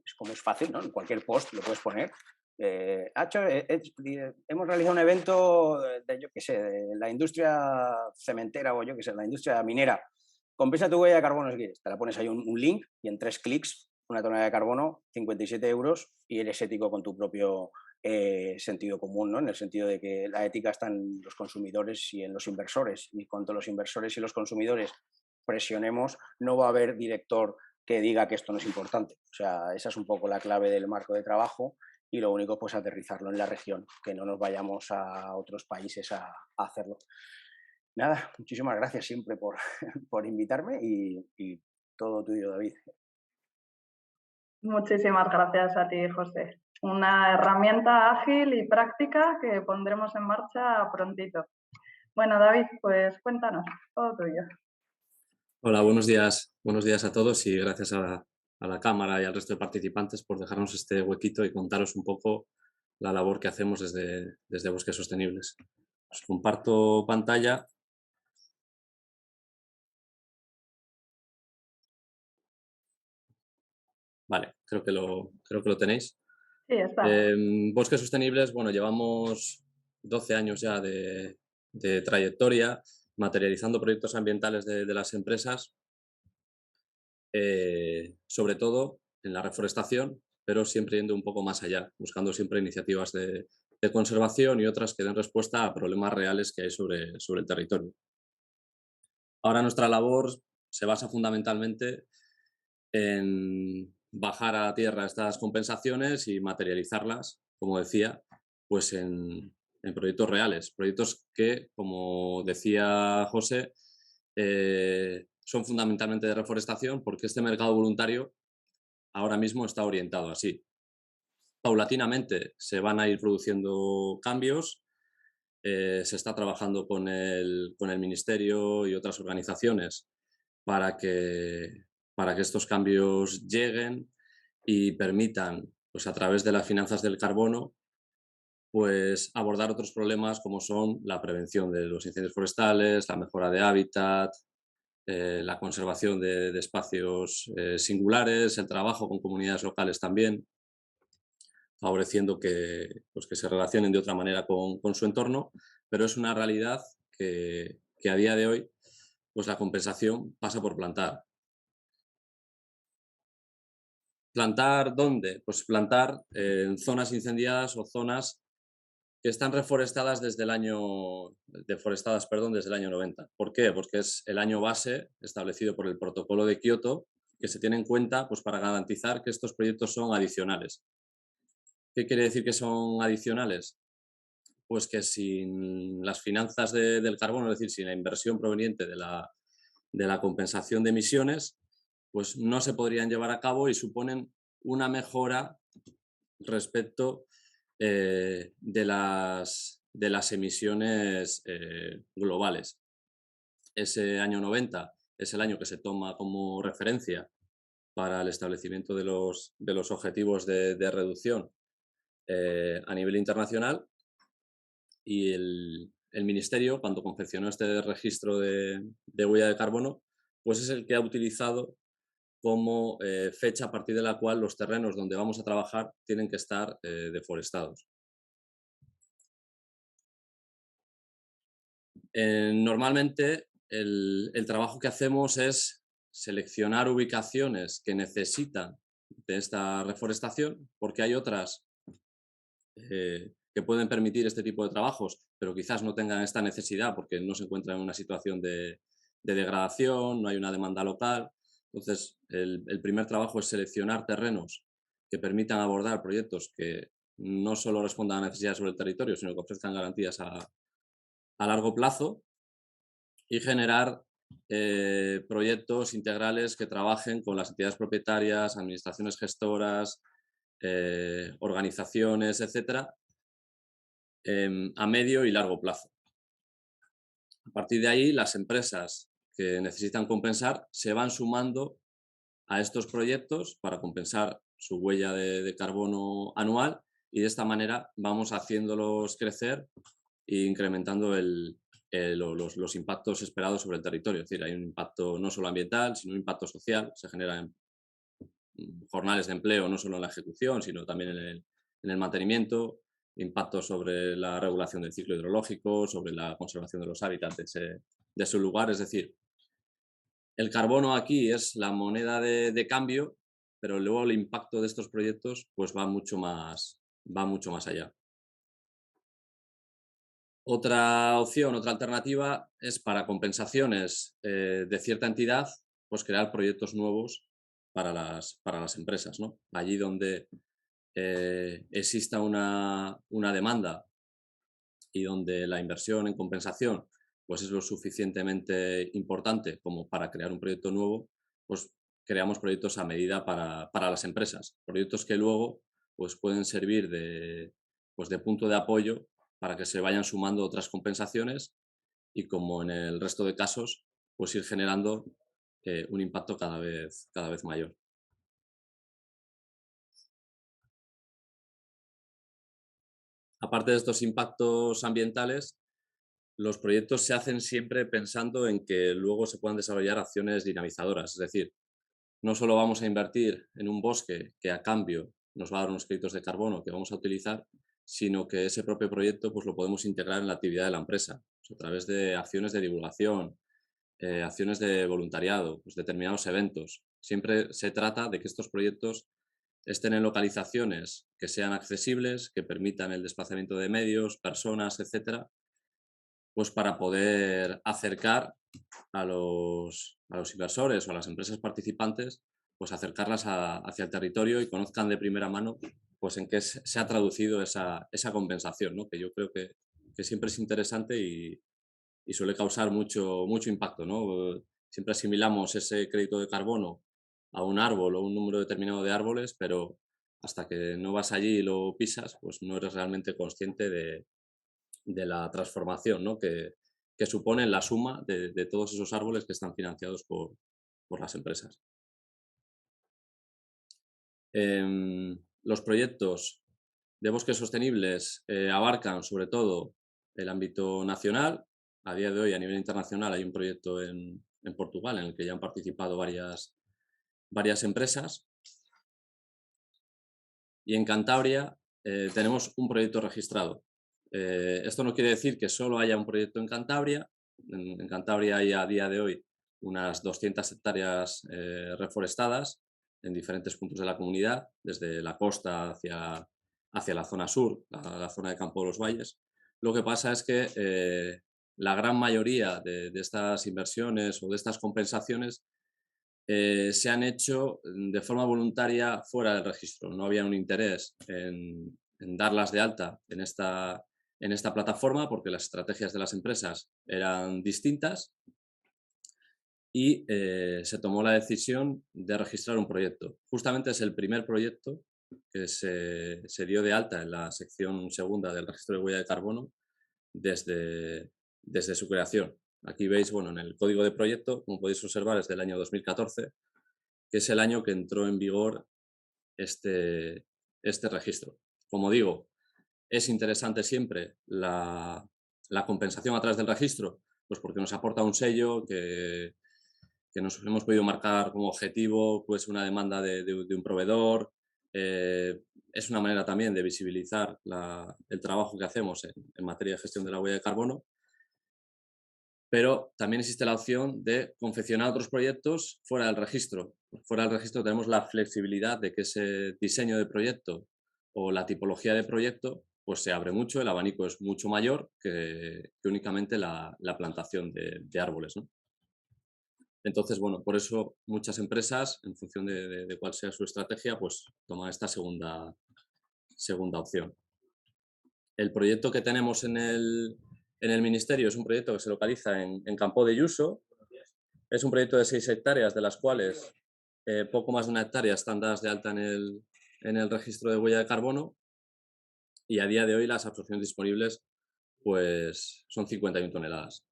es como es fácil, ¿no? En cualquier post lo puedes poner. Hemos realizado un evento de, yo qué sé, de la industria cementera o yo qué sé, la industria minera. Compensa tu huella de carbono si quieres. Te la pones ahí un link y en 3 clics una tonelada de carbono, 57 euros y eres ético con tu propio sentido común, ¿no? En el sentido de que la ética está en los consumidores y en los inversores. Y cuanto los inversores y los consumidores presionemos, no va a haber director que diga que esto no es importante. O sea, esa es un poco la clave del marco de trabajo y lo único pues aterrizarlo en la región, que no nos vayamos a otros países a hacerlo. Nada, muchísimas gracias siempre por, por invitarme y todo tuyo, David. Muchísimas gracias a ti, José. Una herramienta ágil y práctica que pondremos en marcha prontito. Bueno, David, pues cuéntanos, todo tuyo. Hola, buenos días a todos y gracias a la Cámara y al resto de participantes por dejarnos este huequito y contaros un poco la labor que hacemos desde Bosques Sostenibles. Os comparto pantalla. Vale, creo que lo tenéis. Sí, está. Bosques Sostenibles, bueno, llevamos 12 años ya de trayectoria materializando proyectos ambientales de las empresas, sobre todo en la reforestación, pero siempre yendo un poco más allá, buscando siempre iniciativas de conservación y otras que den respuesta a problemas reales que hay sobre el territorio. Ahora nuestra labor se basa fundamentalmente en bajar a la tierra estas compensaciones y materializarlas, como decía, pues en proyectos reales, proyectos que, como decía José, son fundamentalmente de reforestación porque este mercado voluntario ahora mismo está orientado así. Paulatinamente se van a ir produciendo cambios, se está trabajando con el Ministerio y otras organizaciones para que estos cambios lleguen y permitan, pues a través de las finanzas del carbono, pues abordar otros problemas como son la prevención de los incendios forestales, la mejora de hábitat, la conservación de espacios singulares, el trabajo con comunidades locales también, favoreciendo que, pues que se relacionen de otra manera con su entorno, pero es una realidad que a día de hoy pues la compensación pasa por plantar. ¿Plantar dónde? Pues plantar en zonas incendiadas o zonas que están reforestadas desde el año, desde el año 90. ¿Por qué? Porque es el año base establecido por el Protocolo de Kioto que se tiene en cuenta pues, para garantizar que estos proyectos son adicionales. ¿Qué quiere decir que son adicionales? Pues que sin las finanzas del carbono, es decir, sin la inversión proveniente de la compensación de emisiones, pues no se podrían llevar a cabo y suponen una mejora respecto de las emisiones globales. Ese año 90 es el año que se toma como referencia para el establecimiento de los objetivos de reducción a nivel internacional y el Ministerio, cuando confeccionó este registro de huella de carbono, pues es el que ha utilizado como fecha a partir de la cual los terrenos donde vamos a trabajar tienen que estar deforestados. Normalmente el trabajo que hacemos es seleccionar ubicaciones que necesitan de esta reforestación, porque hay otras que pueden permitir este tipo de trabajos, pero quizás no tengan esta necesidad porque no se encuentran en una situación de degradación, no hay una demanda local. Entonces, el primer trabajo es seleccionar terrenos que permitan abordar proyectos que no solo respondan a necesidades sobre el territorio, sino que ofrezcan garantías a largo plazo y generar proyectos integrales que trabajen con las entidades propietarias, administraciones gestoras, organizaciones, etcétera, a medio y largo plazo. A partir de ahí, las empresas que necesitan compensar se van sumando a estos proyectos para compensar su huella de carbono anual y de esta manera vamos haciéndolos crecer e incrementando los impactos esperados sobre el territorio. Es decir, hay un impacto no solo ambiental, sino un impacto social. Se generan jornales de empleo no solo en la ejecución, sino también en el mantenimiento, impactos sobre la regulación del ciclo hidrológico, sobre la conservación de los hábitats de su lugar. Es decir, el carbono aquí es la moneda de cambio, pero luego el impacto de estos proyectos pues va mucho más allá. Otra opción, otra alternativa es para compensaciones de cierta entidad, pues crear proyectos nuevos para las empresas, ¿no? Allí donde exista una demanda y donde la inversión en compensación pues es lo suficientemente importante como para crear un proyecto nuevo, pues creamos proyectos a medida para las empresas. Proyectos que luego pues pueden servir de punto de apoyo para que se vayan sumando otras compensaciones y, como en el resto de casos, pues ir generando un impacto cada vez mayor. Aparte de estos impactos ambientales, los proyectos se hacen siempre pensando en que luego se puedan desarrollar acciones dinamizadoras. Es decir, no solo vamos a invertir en un bosque que a cambio nos va a dar unos créditos de carbono que vamos a utilizar, sino que ese propio proyecto pues, lo podemos integrar en la actividad de la empresa, pues, a través de acciones de divulgación, acciones de voluntariado, pues, determinados eventos. Siempre se trata de que estos proyectos estén en localizaciones que sean accesibles, que permitan el desplazamiento de medios, personas, etcétera, pues para poder acercar a los inversores o a las empresas participantes, pues acercarlas hacia el territorio y conozcan de primera mano pues en qué se ha traducido esa compensación, ¿no? Que yo creo que siempre es interesante y suele causar mucho impacto, ¿no? Siempre asimilamos ese crédito de carbono a un árbol o un número determinado de árboles, pero hasta que no vas allí y lo pisas, pues no eres realmente consciente de la transformación, ¿no? que supone la suma de todos esos árboles que están financiados por las empresas. Los proyectos de bosques sostenibles abarcan sobre todo el ámbito nacional. A día de hoy, a nivel internacional, hay un proyecto en Portugal en el que ya han participado varias empresas. Y en Cantabria tenemos un proyecto registrado. Esto no quiere decir que solo haya un proyecto en Cantabria. En Cantabria hay a día de hoy unas 200 hectáreas reforestadas en diferentes puntos de la comunidad, desde la costa hacia la zona sur, la zona de Campo de los Valles. Lo que pasa es que la gran mayoría de estas inversiones o de estas compensaciones se han hecho de forma voluntaria fuera del registro. No había un interés en darlas de alta en esta plataforma porque las estrategias de las empresas eran distintas y se tomó la decisión de registrar un proyecto. Justamente es el primer proyecto que se dio de alta en la sección segunda del registro de huella de carbono desde su creación. Aquí veis, bueno, en el código de proyecto, como podéis observar, es del año 2014, que es el año que entró en vigor este registro. Como digo, es interesante siempre la compensación a través del registro, pues porque nos aporta un sello que nos hemos podido marcar como objetivo, pues una demanda de un proveedor. Es una manera también de visibilizar el trabajo que hacemos en materia de gestión de la huella de carbono. Pero también existe la opción de confeccionar otros proyectos fuera del registro. Fuera del registro tenemos la flexibilidad de que ese diseño de proyecto o la tipología de proyecto pues se abre mucho, el abanico es mucho mayor que únicamente la plantación de árboles, ¿no? Entonces, bueno, por eso muchas empresas, en función de cuál sea su estrategia, pues toman esta segunda opción. El proyecto que tenemos en el Ministerio es un proyecto que se localiza en Campo de Yuso. Es un proyecto de 6 hectáreas, de las cuales poco más de 1 hectárea están dadas de alta en el registro de huella de carbono, y a día de hoy las absorciones disponibles pues, son 51 toneladas.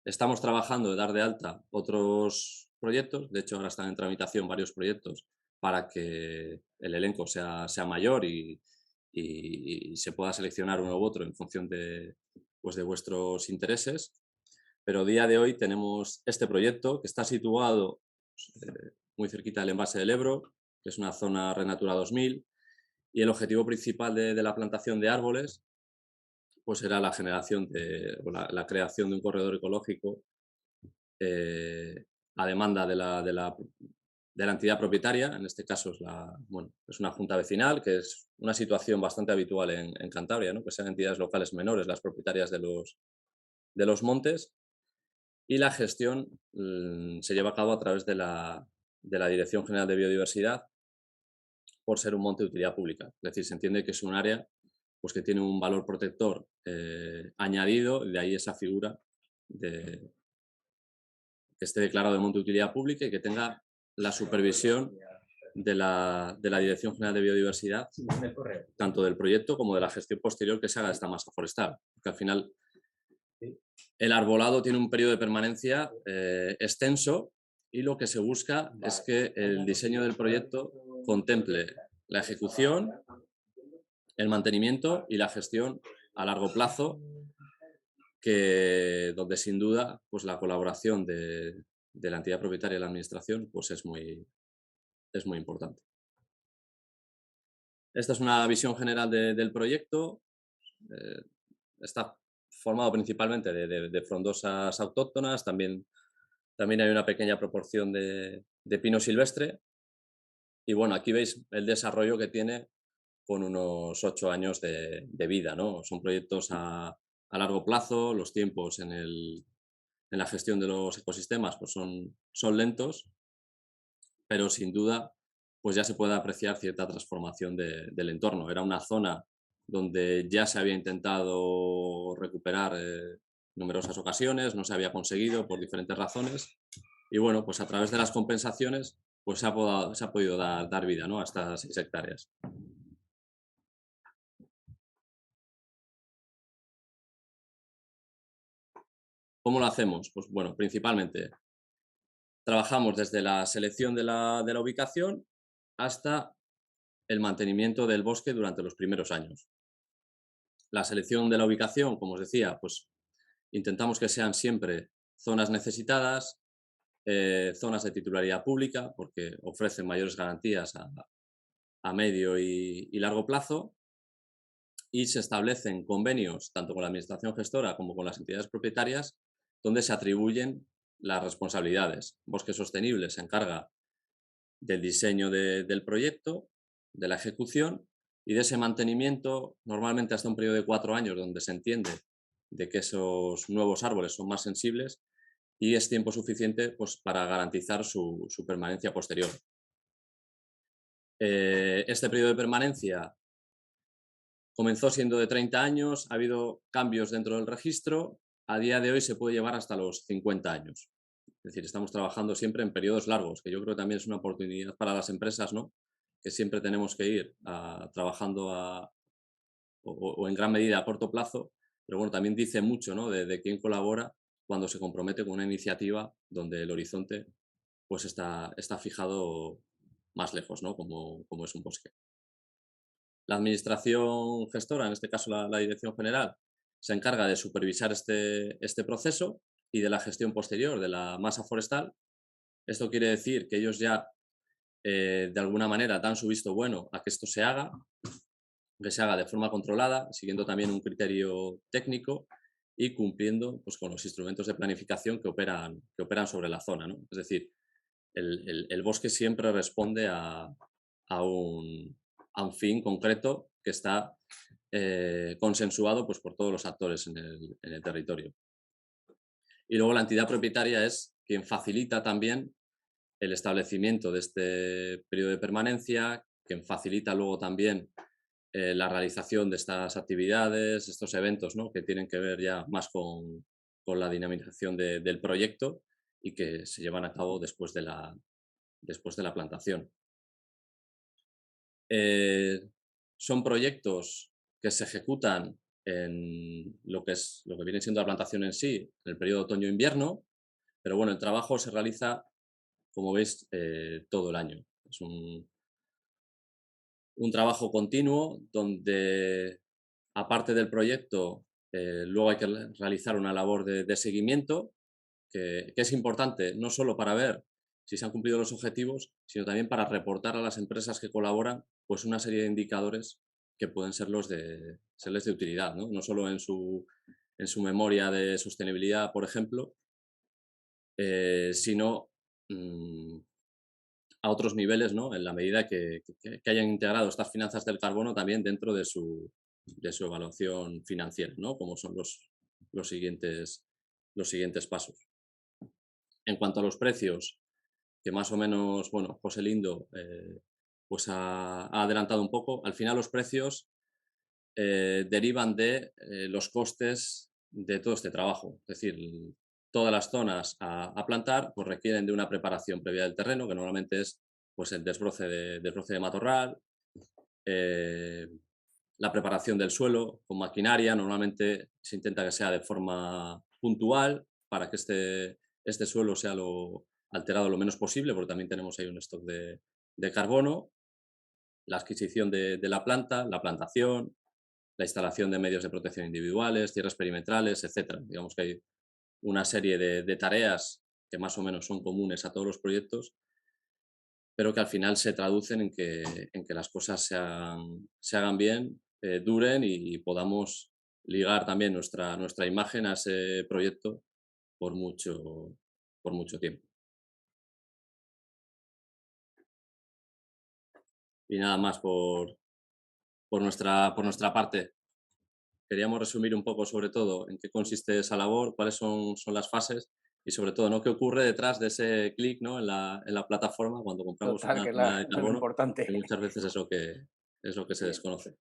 Estamos trabajando de dar de alta otros proyectos, de hecho ahora están en tramitación varios proyectos para que el elenco sea mayor y se pueda seleccionar uno u otro en función de vuestros intereses. Pero a día de hoy tenemos este proyecto que está situado muy cerquita del embalse del Ebro, que es una zona Renatura 2000, y el objetivo principal de la plantación de árboles pues era la generación la creación de un corredor ecológico a demanda de la entidad propietaria. En este caso es una junta vecinal, que es una situación bastante habitual en Cantabria, ¿no? Que sean entidades locales menores las propietarias de los montes, y la gestión se lleva a cabo a través de la Dirección General de Biodiversidad, por ser un monte de utilidad pública. Es decir, se entiende que es un área pues, que tiene un valor protector añadido, y de ahí esa figura que esté declarado de monte de utilidad pública y que tenga la supervisión de la Dirección General de Biodiversidad, tanto del proyecto como de la gestión posterior que se haga de esta masa forestal. Porque al final el arbolado tiene un periodo de permanencia extenso, y lo que se busca es que el diseño del proyecto contemple la ejecución, el mantenimiento y la gestión a largo plazo, donde sin duda pues la colaboración de la entidad propietaria y la administración pues es muy importante. Esta es una visión general del proyecto. Está formado principalmente de frondosas autóctonas, también hay una pequeña proporción de pino silvestre. Y bueno, aquí veis el desarrollo que tiene con unos 8 años de vida, ¿no? Son proyectos a largo plazo, los tiempos en la gestión de los ecosistemas pues son lentos, pero sin duda pues ya se puede apreciar cierta transformación del entorno. Era una zona donde ya se había intentado recuperar numerosas ocasiones, no se había conseguido por diferentes razones, y bueno, pues a través de las compensaciones pues se ha podido dar vida, ¿no?, a estas 6 hectáreas. ¿Cómo lo hacemos? Pues bueno, principalmente trabajamos desde la selección de la ubicación hasta el mantenimiento del bosque durante los primeros años. La selección de la ubicación, como os decía, pues intentamos que sean siempre zonas necesitadas, zonas de titularidad pública, porque ofrecen mayores garantías a medio y largo plazo, y se establecen convenios tanto con la administración gestora como con las entidades propietarias, donde se atribuyen las responsabilidades. Bosque Sostenible se encarga del diseño del proyecto, de la ejecución y de ese mantenimiento, normalmente hasta un periodo de 4 años, donde se entiende de que esos nuevos árboles son más sensibles y es tiempo suficiente pues, para garantizar su permanencia posterior. Este periodo de permanencia comenzó siendo de 30 años, ha habido cambios dentro del registro, a día de hoy se puede llevar hasta los 50 años. Es decir, estamos trabajando siempre en periodos largos, que yo creo que también es una oportunidad para las empresas, ¿no?, que siempre tenemos que ir trabajando o en gran medida a corto plazo, pero bueno, también dice mucho, ¿no?, de quién colabora cuando se compromete con una iniciativa donde el horizonte pues está fijado más lejos, ¿no?, como es un bosque. La administración gestora, en este caso la Dirección General, se encarga de supervisar este proceso y de la gestión posterior de la masa forestal. Esto quiere decir que ellos ya, de alguna manera, dan su visto bueno a que esto se haga, que se haga de forma controlada, siguiendo también un criterio técnico y cumpliendo pues, con los instrumentos de planificación que operan sobre la zona, ¿no? Es decir, el bosque siempre responde a un fin concreto que está consensuado pues, por todos los actores en el territorio. Y luego la entidad propietaria es quien facilita también el establecimiento de este periodo de permanencia, quien facilita luego también la realización de estas actividades, estos eventos, ¿no?, que tienen que ver ya más con la dinamización del proyecto y que se llevan a cabo después de la plantación. Son proyectos que se ejecutan en lo que viene siendo la plantación en sí, en el periodo otoño-invierno, pero bueno, el trabajo se realiza, como veis, todo el año. Es un trabajo continuo donde, aparte del proyecto, luego hay que realizar una labor de seguimiento que es importante no solo para ver si se han cumplido los objetivos, sino también para reportar a las empresas que colaboran pues una serie de indicadores que pueden serles de utilidad, ¿no? No solo en su memoria de sostenibilidad, por ejemplo, sino a otros niveles, ¿no?, en la medida que hayan integrado estas finanzas del carbono también dentro de su evaluación financiera, ¿no?, como son los siguientes pasos. En cuanto a los precios, que más o menos, bueno, José Lindo pues ha adelantado un poco, al final los precios derivan de los costes de todo este trabajo. Es decir, todas las zonas a plantar pues requieren de una preparación previa del terreno, que normalmente es pues, el desbroce de matorral, la preparación del suelo con maquinaria. Normalmente se intenta que sea de forma puntual para que este suelo sea alterado lo menos posible, porque también tenemos ahí un stock de carbono, la adquisición de la planta, la plantación, la instalación de medios de protección individuales, tierras perimetrales, etc. Digamos que hay una serie de tareas que más o menos son comunes a todos los proyectos pero que al final se traducen en que las cosas se hagan bien, duren y podamos ligar también nuestra imagen a ese proyecto por mucho tiempo. Y nada más por nuestra parte. Queríamos resumir un poco sobre todo en qué consiste esa labor, cuáles son las fases y sobre todo, ¿no?, qué ocurre detrás de ese clic, ¿no?, en la plataforma cuando compramos Total, una que es tonelada de lo carbono, importante. que muchas veces es lo que se Bien. desconoce.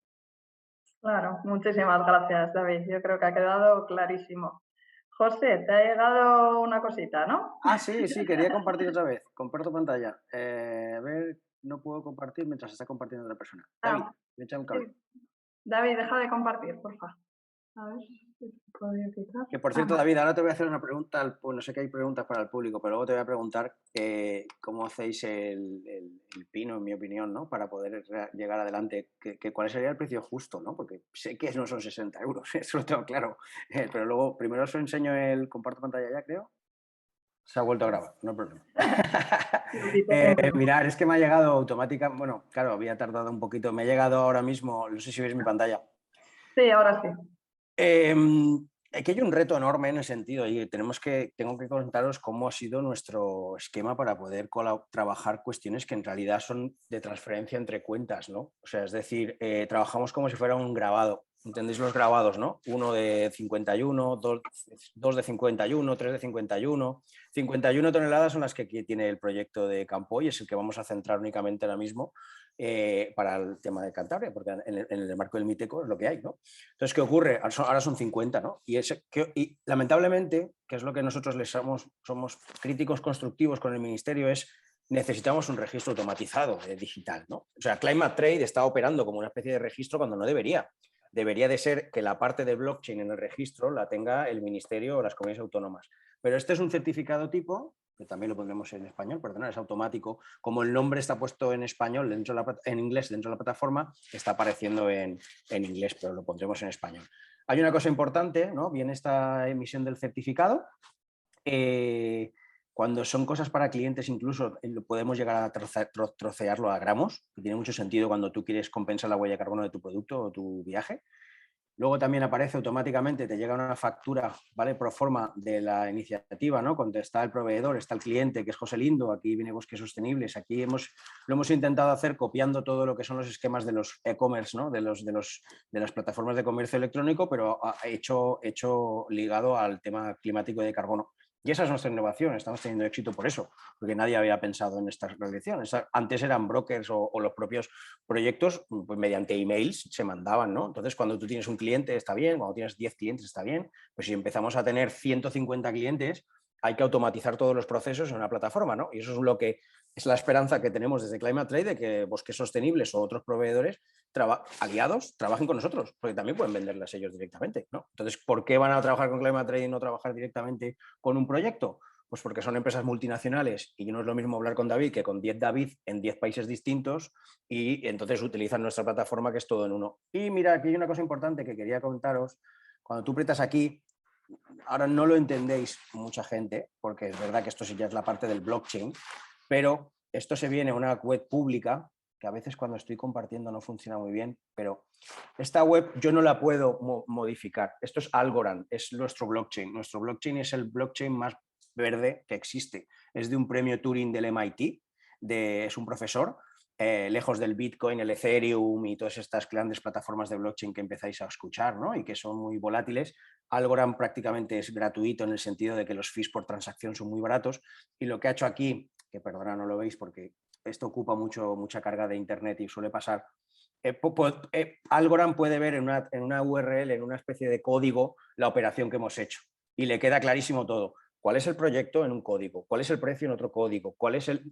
Claro, muchísimas gracias, David. Yo creo que ha quedado clarísimo. José, te ha llegado una cosita, ¿no? Ah, sí, quería compartir otra vez. Comparto pantalla. A ver, no puedo compartir mientras está compartiendo otra persona. David, Ah, me echa un sí. cable. David, deja de compartir, por favor. A ver si se puede quitar. Que por cierto, David, ahora te voy a hacer una pregunta, pues no sé que hay preguntas para el público, pero luego te voy a preguntar cómo hacéis el pino, en mi opinión, ¿no? Para poder llegar adelante, cuál sería el precio justo, ¿no? Porque sé que no son 60 euros, eso lo tengo claro. Pero luego, primero os enseño comparto pantalla ya, creo. Se ha vuelto a grabar, no hay problema. Mirad, es que me ha llegado automática, bueno, claro, había tardado un poquito, me ha llegado ahora mismo, no sé si veis mi pantalla. Sí, ahora sí. Aquí hay un reto enorme en el sentido, y tengo que contaros cómo ha sido nuestro esquema para poder trabajar cuestiones que en realidad son de transferencia entre cuentas, ¿no? O sea, es decir, trabajamos como si fuera un grabado. ¿Entendéis los grabados, no? Uno de 51, dos de 51, tres de 51. 51 toneladas son las que tiene el proyecto de Campo y es el que vamos a centrar únicamente ahora mismo para el tema de Cantabria, porque en el marco del MITECO es lo que hay, ¿no? Entonces, ¿qué ocurre? Ahora son 50, ¿no? Y lamentablemente, que es lo que nosotros somos críticos constructivos con el Ministerio, necesitamos un registro automatizado digital, ¿no? O sea, Climate Trade está operando como una especie de registro cuando no debería. Debería de ser que la parte de blockchain en el registro la tenga el Ministerio o las comunidades autónomas. Pero este es un certificado tipo, que también lo pondremos en español, perdona, es automático. Como el nombre está puesto en español, en inglés dentro de la plataforma, está apareciendo en inglés, pero lo pondremos en español. Hay una cosa importante, ¿no? Viene esta emisión del certificado. Cuando son cosas para clientes, incluso podemos llegar a trocearlo a gramos, que tiene mucho sentido cuando tú quieres compensar la huella de carbono de tu producto o tu viaje. Luego también aparece automáticamente, te llega una factura, ¿vale?, pro forma de la iniciativa, ¿no? Cuando está el proveedor, está el cliente, que es José Lindo, aquí viene Bosques Sostenibles, aquí lo hemos intentado hacer copiando todo lo que son los esquemas de los e-commerce, ¿no?, de las plataformas de comercio electrónico, pero hecho ligado al tema climático y de carbono. Y esa es nuestra innovación, estamos teniendo éxito por eso, porque nadie había pensado en estas reacciones. Antes eran brokers o los propios proyectos, pues mediante emails se mandaban, ¿no? Entonces, cuando tú tienes un cliente está bien, cuando tienes 10 clientes está bien, pues si empezamos a tener 150 clientes, hay que automatizar todos los procesos en una plataforma, ¿no? Y eso es lo que es la esperanza que tenemos desde Climate Trade, de que Bosques Sostenibles o otros proveedores aliados trabajen con nosotros, porque también pueden venderlas ellos directamente, ¿no? Entonces, ¿por qué van a trabajar con Climate Trade y no trabajar directamente con un proyecto? Pues porque son empresas multinacionales y no es lo mismo hablar con David que con 10 David en 10 países distintos, y entonces utilizan nuestra plataforma, que es todo en uno. Y mira, aquí hay una cosa importante que quería contaros. Cuando tú aprietas aquí, ahora no lo entendéis mucha gente, porque es verdad que esto sí ya es la parte del blockchain, pero esto se viene a una web pública, que a veces cuando estoy compartiendo no funciona muy bien, pero esta web yo no la puedo modificar. Esto es Algorand, es nuestro blockchain. Nuestro blockchain es el blockchain más verde que existe. Es de un premio Turing del MIT, es un profesor, lejos del Bitcoin, el Ethereum y todas estas grandes plataformas de blockchain que empezáis a escuchar, ¿no?, y que son muy volátiles. Algorand prácticamente es gratuito en el sentido de que los fees por transacción son muy baratos, y lo que ha hecho aquí, que perdona no lo veis porque esto ocupa mucha carga de internet y suele pasar, Algorand puede ver en una URL, en una especie de código, la operación que hemos hecho y le queda clarísimo todo. ¿Cuál es el proyecto en un código? ¿Cuál es el precio en otro código?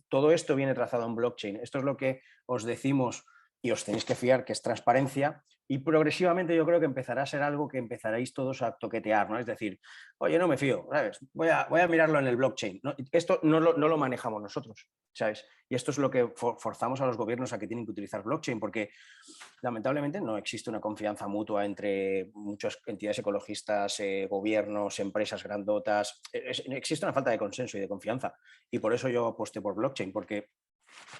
Todo esto viene trazado en blockchain. Esto es lo que os decimos y os tenéis que fiar, que es transparencia, y progresivamente yo creo que empezará a ser algo que empezaréis todos a toquetear, ¿no? Es decir, oye, no me fío, ¿sabes? Voy a mirarlo en el blockchain, ¿no? Esto no lo manejamos nosotros, ¿sabes? Y esto es lo que forzamos a los gobiernos a que tienen que utilizar blockchain, porque lamentablemente no existe una confianza mutua entre muchas entidades ecologistas, gobiernos, empresas grandotas. Existe una falta de consenso y de confianza. Y por eso yo aposté por blockchain, porque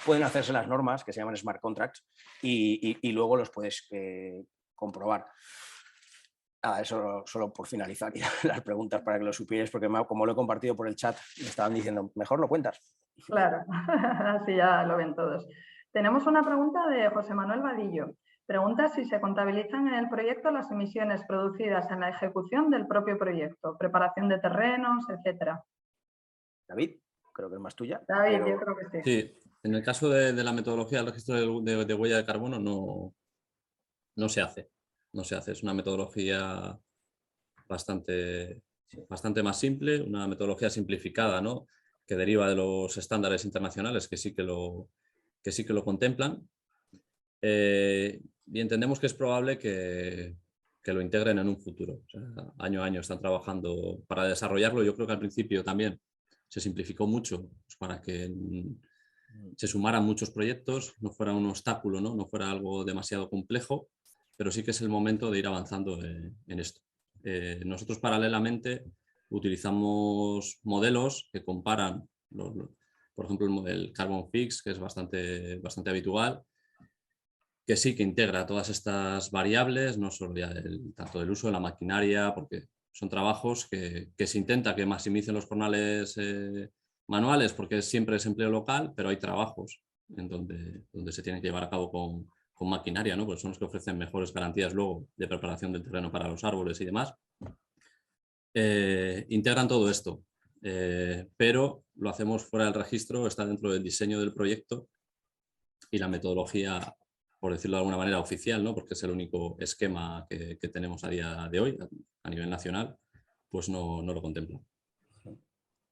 pueden hacerse las normas que se llaman smart contracts y luego los puedes comprobar. Eso solo por finalizar las preguntas para que lo supierais, porque como lo he compartido por el chat, me estaban diciendo, mejor lo cuentas. Claro, así ya lo ven todos. Tenemos una pregunta de José Manuel Vadillo. Pregunta si se contabilizan en el proyecto las emisiones producidas en la ejecución del propio proyecto, preparación de terrenos, etcétera. David, creo que es más tuya. David, yo creo que sí. Sí, en el caso de la metodología del registro de huella de carbono no se hace. No se hace. Es una metodología bastante más simple, una metodología simplificada, ¿no? Que deriva de los estándares internacionales que sí que lo contemplan. Y entendemos que es probable que lo integren en un futuro. O sea, año a año están trabajando para desarrollarlo. Yo creo que al principio también se simplificó mucho pues, para que se sumaran muchos proyectos, no fuera un obstáculo, no fuera algo demasiado complejo, pero sí que es el momento de ir avanzando en esto. Nosotros paralelamente utilizamos modelos que comparan, por ejemplo, el Carbon Fix, que es bastante habitual, que sí que integra todas estas variables, no solo ya tanto del uso de la maquinaria, porque son trabajos que se intenta que maximicen los jornales manuales, porque siempre es empleo local, pero hay trabajos en donde se tienen que llevar a cabo con maquinaria, ¿no? Pues son los que ofrecen mejores garantías luego de preparación del terreno para los árboles y demás. Integran todo esto, pero lo hacemos fuera del registro, está dentro del diseño del proyecto y la metodología, por decirlo de alguna manera, oficial, ¿no? Porque es el único esquema que tenemos a día de hoy a nivel nacional, pues no lo contempla.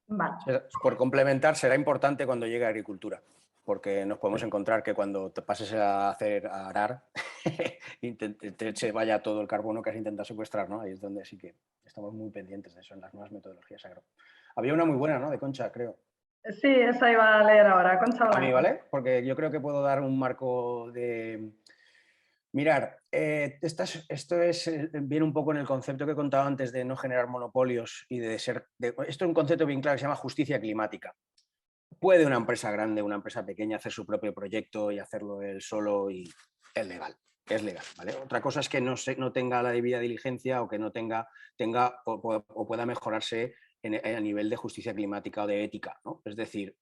Vale. Por complementar, será importante cuando llegue a agricultura, porque nos podemos encontrar que cuando te pases a arar, se vaya todo el carbono que has intentado secuestrar, ¿no? Ahí es donde sí que estamos muy pendientes de eso en las nuevas metodologías agro. Había una muy buena, ¿no? De Concha, creo. Sí, esa iba a leer ahora, Concha Blanco. A mí, ¿vale? Porque yo creo que puedo dar un marco de... Mirar, esto viene un poco en el concepto que he contado antes de no generar monopolios y de ser... esto es un concepto bien claro que se llama justicia climática. ¿Puede una empresa grande, una empresa pequeña hacer su propio proyecto y hacerlo él solo? Y es legal, ¿vale? Otra cosa es que no tenga la debida diligencia o que no tenga o pueda mejorarse a nivel de justicia climática o de ética, ¿no? Es decir,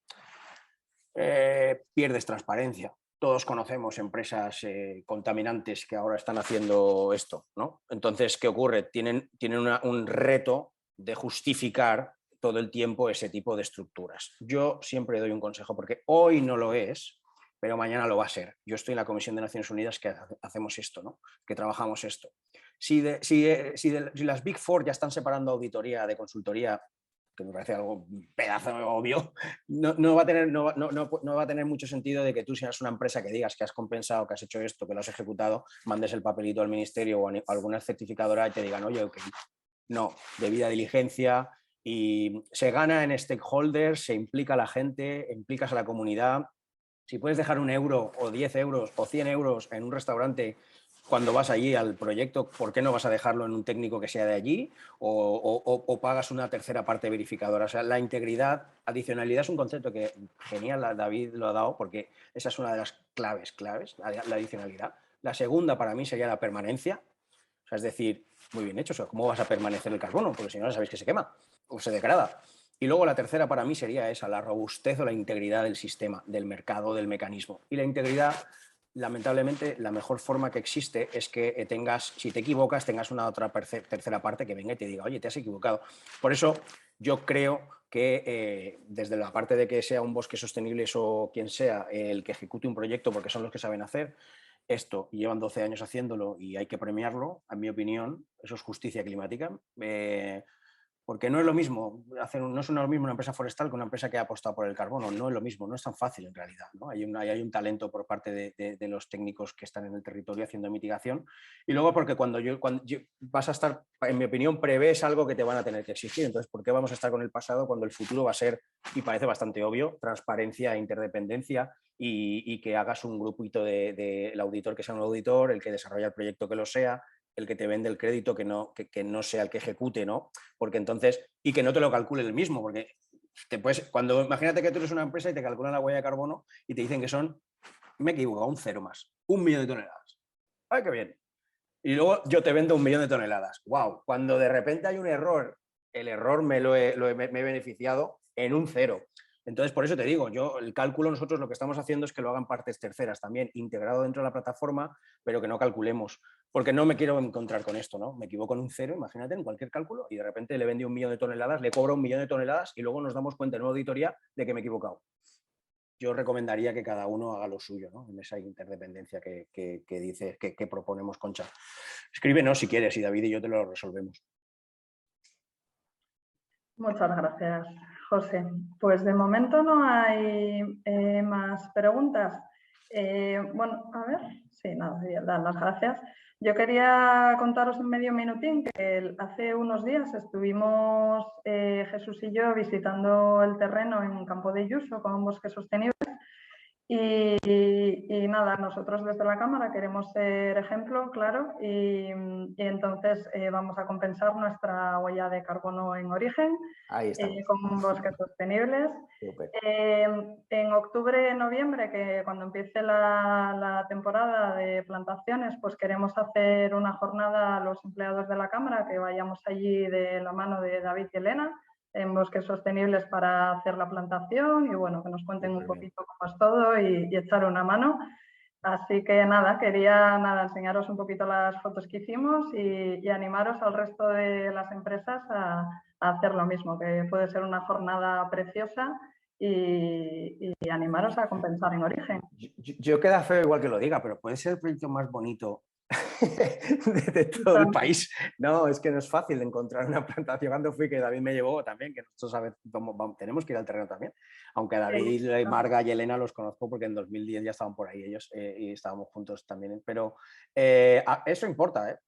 pierdes transparencia. Todos conocemos empresas contaminantes que ahora están haciendo esto, ¿no? Entonces, ¿qué ocurre? Tienen un reto de justificar todo el tiempo ese tipo de estructuras. Yo siempre doy un consejo, porque hoy no lo es, pero mañana lo va a ser. Yo estoy en la Comisión de Naciones Unidas que hacemos esto, ¿no? Que trabajamos esto. Si las Big Four ya están separando auditoría de consultoría, que me parece algo pedazo obvio, no va a tener mucho sentido de que tú seas una empresa que digas que has compensado, que has hecho esto, que lo has ejecutado, mandes el papelito al ministerio o a alguna certificadora y te digan, oye, ok, no, debida diligencia, y se gana en stakeholders, se implica a la gente, implicas a la comunidad. Si puedes dejar 1 euro o 10 euros o 100 euros en un restaurante cuando vas allí al proyecto, ¿por qué no vas a dejarlo en un técnico que sea de allí? O pagas una tercera parte verificadora. O sea, la integridad, adicionalidad es un concepto que genial, David lo ha dado, porque esa es una de las claves, la adicionalidad. La segunda para mí sería la permanencia. O sea, es decir, muy bien hecho, o sea, ¿cómo vas a permanecer el carbono? Porque si no, ya sabéis que se quema o se degrada. Y luego la tercera para mí sería esa, la robustez o la integridad del sistema, del mercado, del mecanismo. Y la integridad, lamentablemente, la mejor forma que existe es que si te equivocas, tengas una otra tercera parte que venga y te diga, oye, te has equivocado. Por eso yo creo que desde la parte de que sea un bosque sostenible o quien sea el que ejecute un proyecto, porque son los que saben hacer esto y llevan 12 años haciéndolo y hay que premiarlo, en mi opinión, eso es justicia climática. Porque no es lo mismo no es lo mismo una empresa forestal que una empresa que ha apostado por el carbono, no es lo mismo, no es tan fácil en realidad, ¿no? Hay un talento por parte de los técnicos que están en el territorio haciendo mitigación, y luego porque cuando vas a estar, en mi opinión, prevés algo que te van a tener que exigir. Entonces, ¿por qué vamos a estar con el pasado cuando el futuro va a ser, y parece bastante obvio, transparencia e interdependencia, y que hagas un grupito del auditor que sea un auditor, el que desarrolla el proyecto que lo sea, el que te vende el crédito que no sea el que ejecute, ¿no? Porque entonces, y que no te lo calcule el mismo, porque imagínate que tú eres una empresa y te calculan la huella de carbono y te dicen que son, me equivoco, un cero más, 1 millón de toneladas. ¡Ay, qué bien! Y luego yo te vendo 1 millón de toneladas. ¡Wow! Cuando de repente hay un error, el error me he beneficiado en un cero. Entonces, por eso te digo, el cálculo nosotros lo que estamos haciendo es que lo hagan partes terceras también, integrado dentro de la plataforma, pero que no calculemos, porque no me quiero encontrar con esto, ¿no? Me equivoco en un cero, imagínate, en cualquier cálculo, y de repente le vendí 1 millón de toneladas, le cobro 1 millón de toneladas y luego nos damos cuenta en una auditoría de que me he equivocado. Yo recomendaría que cada uno haga lo suyo, ¿no? En esa interdependencia que proponemos, Concha. Escríbenos si quieres y David y yo te lo resolvemos. Muchas gracias, José. Pues de momento no hay más preguntas. Bueno, a ver, sí, nada, dar las gracias. Yo quería contaros en medio minutín que hace unos días estuvimos Jesús y yo visitando el terreno en Campo de Ayuso con Bosques Sostenibles. Y nada, nosotros desde la Cámara queremos ser ejemplo, claro, y entonces vamos a compensar nuestra huella de carbono en origen con bosques sostenibles. En octubre, noviembre, que cuando empiece la temporada de plantaciones, pues queremos hacer una jornada a los empleados de la Cámara, que vayamos allí de la mano de David y Elena, en Bosques Sostenibles para hacer la plantación y bueno, que nos cuenten un poquito cómo es todo y echar una mano. Así que nada, quería enseñaros un poquito las fotos que hicimos y animaros al resto de las empresas a hacer lo mismo, que puede ser una jornada preciosa y animaros a compensar en origen. Yo queda feo igual que lo diga, pero puede ser el proyecto más bonito de todo el país. No, es que no es fácil encontrar una plantación. Cuando fui, que David me llevó también, que nosotros tenemos que ir al terreno también. Aunque a David, Marga y Elena los conozco porque en 2010 ya estaban por ahí ellos y estábamos juntos también. Pero eso importa, ¿eh?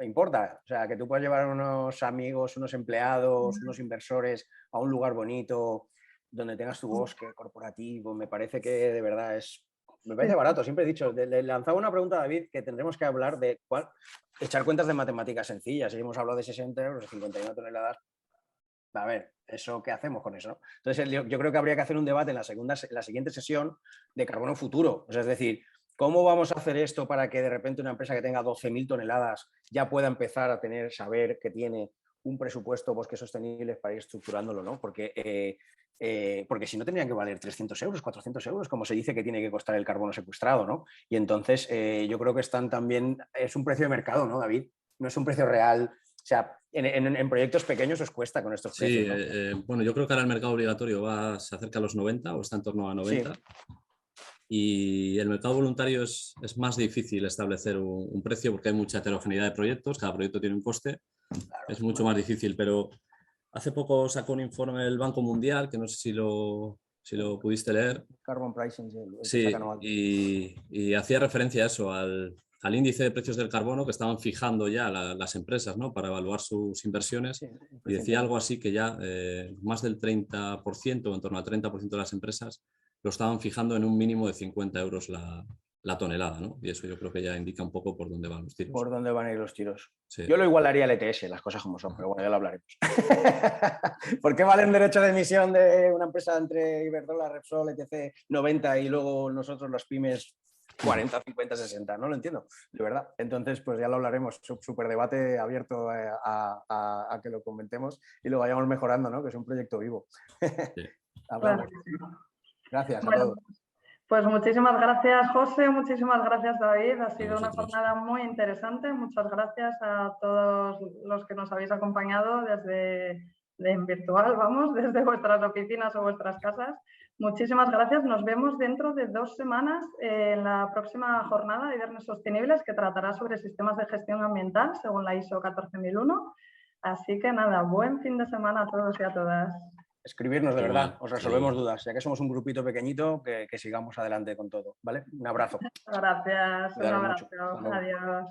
Importa. O sea, que tú puedas llevar a unos amigos, unos empleados, unos inversores a un lugar bonito donde tengas tu bosque corporativo. Me parece que de verdad me parece barato. Siempre he dicho, le lanzaba una pregunta a David que tendremos que hablar de echar cuentas de matemáticas sencillas. Y hemos hablado de 60 euros, de 51 toneladas. A ver, ¿eso qué hacemos con eso, ¿no? Entonces, yo creo que habría que hacer un debate en la siguiente sesión de carbono futuro. O sea, es decir, ¿cómo vamos a hacer esto para que de repente una empresa que tenga 12.000 toneladas ya pueda empezar a saber que tiene un presupuesto bosques sostenibles para ir estructurándolo, ¿no? Porque si no tendrían que valer 300 euros, 400 euros, como se dice que tiene que costar el carbono secuestrado, ¿no? Y entonces yo creo que es un precio de mercado, ¿no, David? No es un precio real. O sea, en proyectos pequeños os cuesta con estos precios, ¿no? Bueno, yo creo que ahora el mercado obligatorio se acerca a los 90 o está en torno a 90. Sí. Y el mercado voluntario es más difícil establecer un precio porque hay mucha heterogeneidad de proyectos, cada proyecto tiene un coste, claro, es mucho más difícil, pero hace poco sacó un informe el Banco Mundial, que no sé si lo pudiste leer. Carbon Pricing. Sí, y hacía referencia a eso, al índice de precios del carbono que estaban fijando ya las empresas, ¿no? Para evaluar sus inversiones, sí, y decía algo así que ya más del 30%, o en torno al 30% de las empresas lo estaban fijando en un mínimo de 50 euros la tonelada, ¿no? Y eso yo creo que ya indica un poco por dónde van los tiros. Por dónde van a ir los tiros. Sí. Yo lo igualaría al ETS, las cosas como son, pero bueno, ya lo hablaremos. ¿Por qué vale un derecho de emisión de una empresa entre Iberdrola, Repsol, etc. 90 y luego nosotros las pymes 40, 50, 60? No lo entiendo, de verdad. Entonces, pues ya lo hablaremos. Súper debate abierto a que lo comentemos y lo vayamos mejorando, ¿no? Que es un proyecto vivo. Sí. Claro. Gracias a todos. Pues muchísimas gracias, José, muchísimas gracias, David. Ha sido una jornada muy interesante. Muchas gracias a todos los que nos habéis acompañado en virtual, vamos, desde vuestras oficinas o vuestras casas. Muchísimas gracias. Nos vemos dentro de 2 semanas en la próxima jornada de Viernes Sostenibles, que tratará sobre sistemas de gestión ambiental según la ISO 14001. Así que nada, buen fin de semana a todos y a todas. Escribirnos, de verdad, os resolvemos dudas, ya que somos un grupito pequeñito, que sigamos adelante con todo, ¿vale? Un abrazo. Gracias, un abrazo, adiós.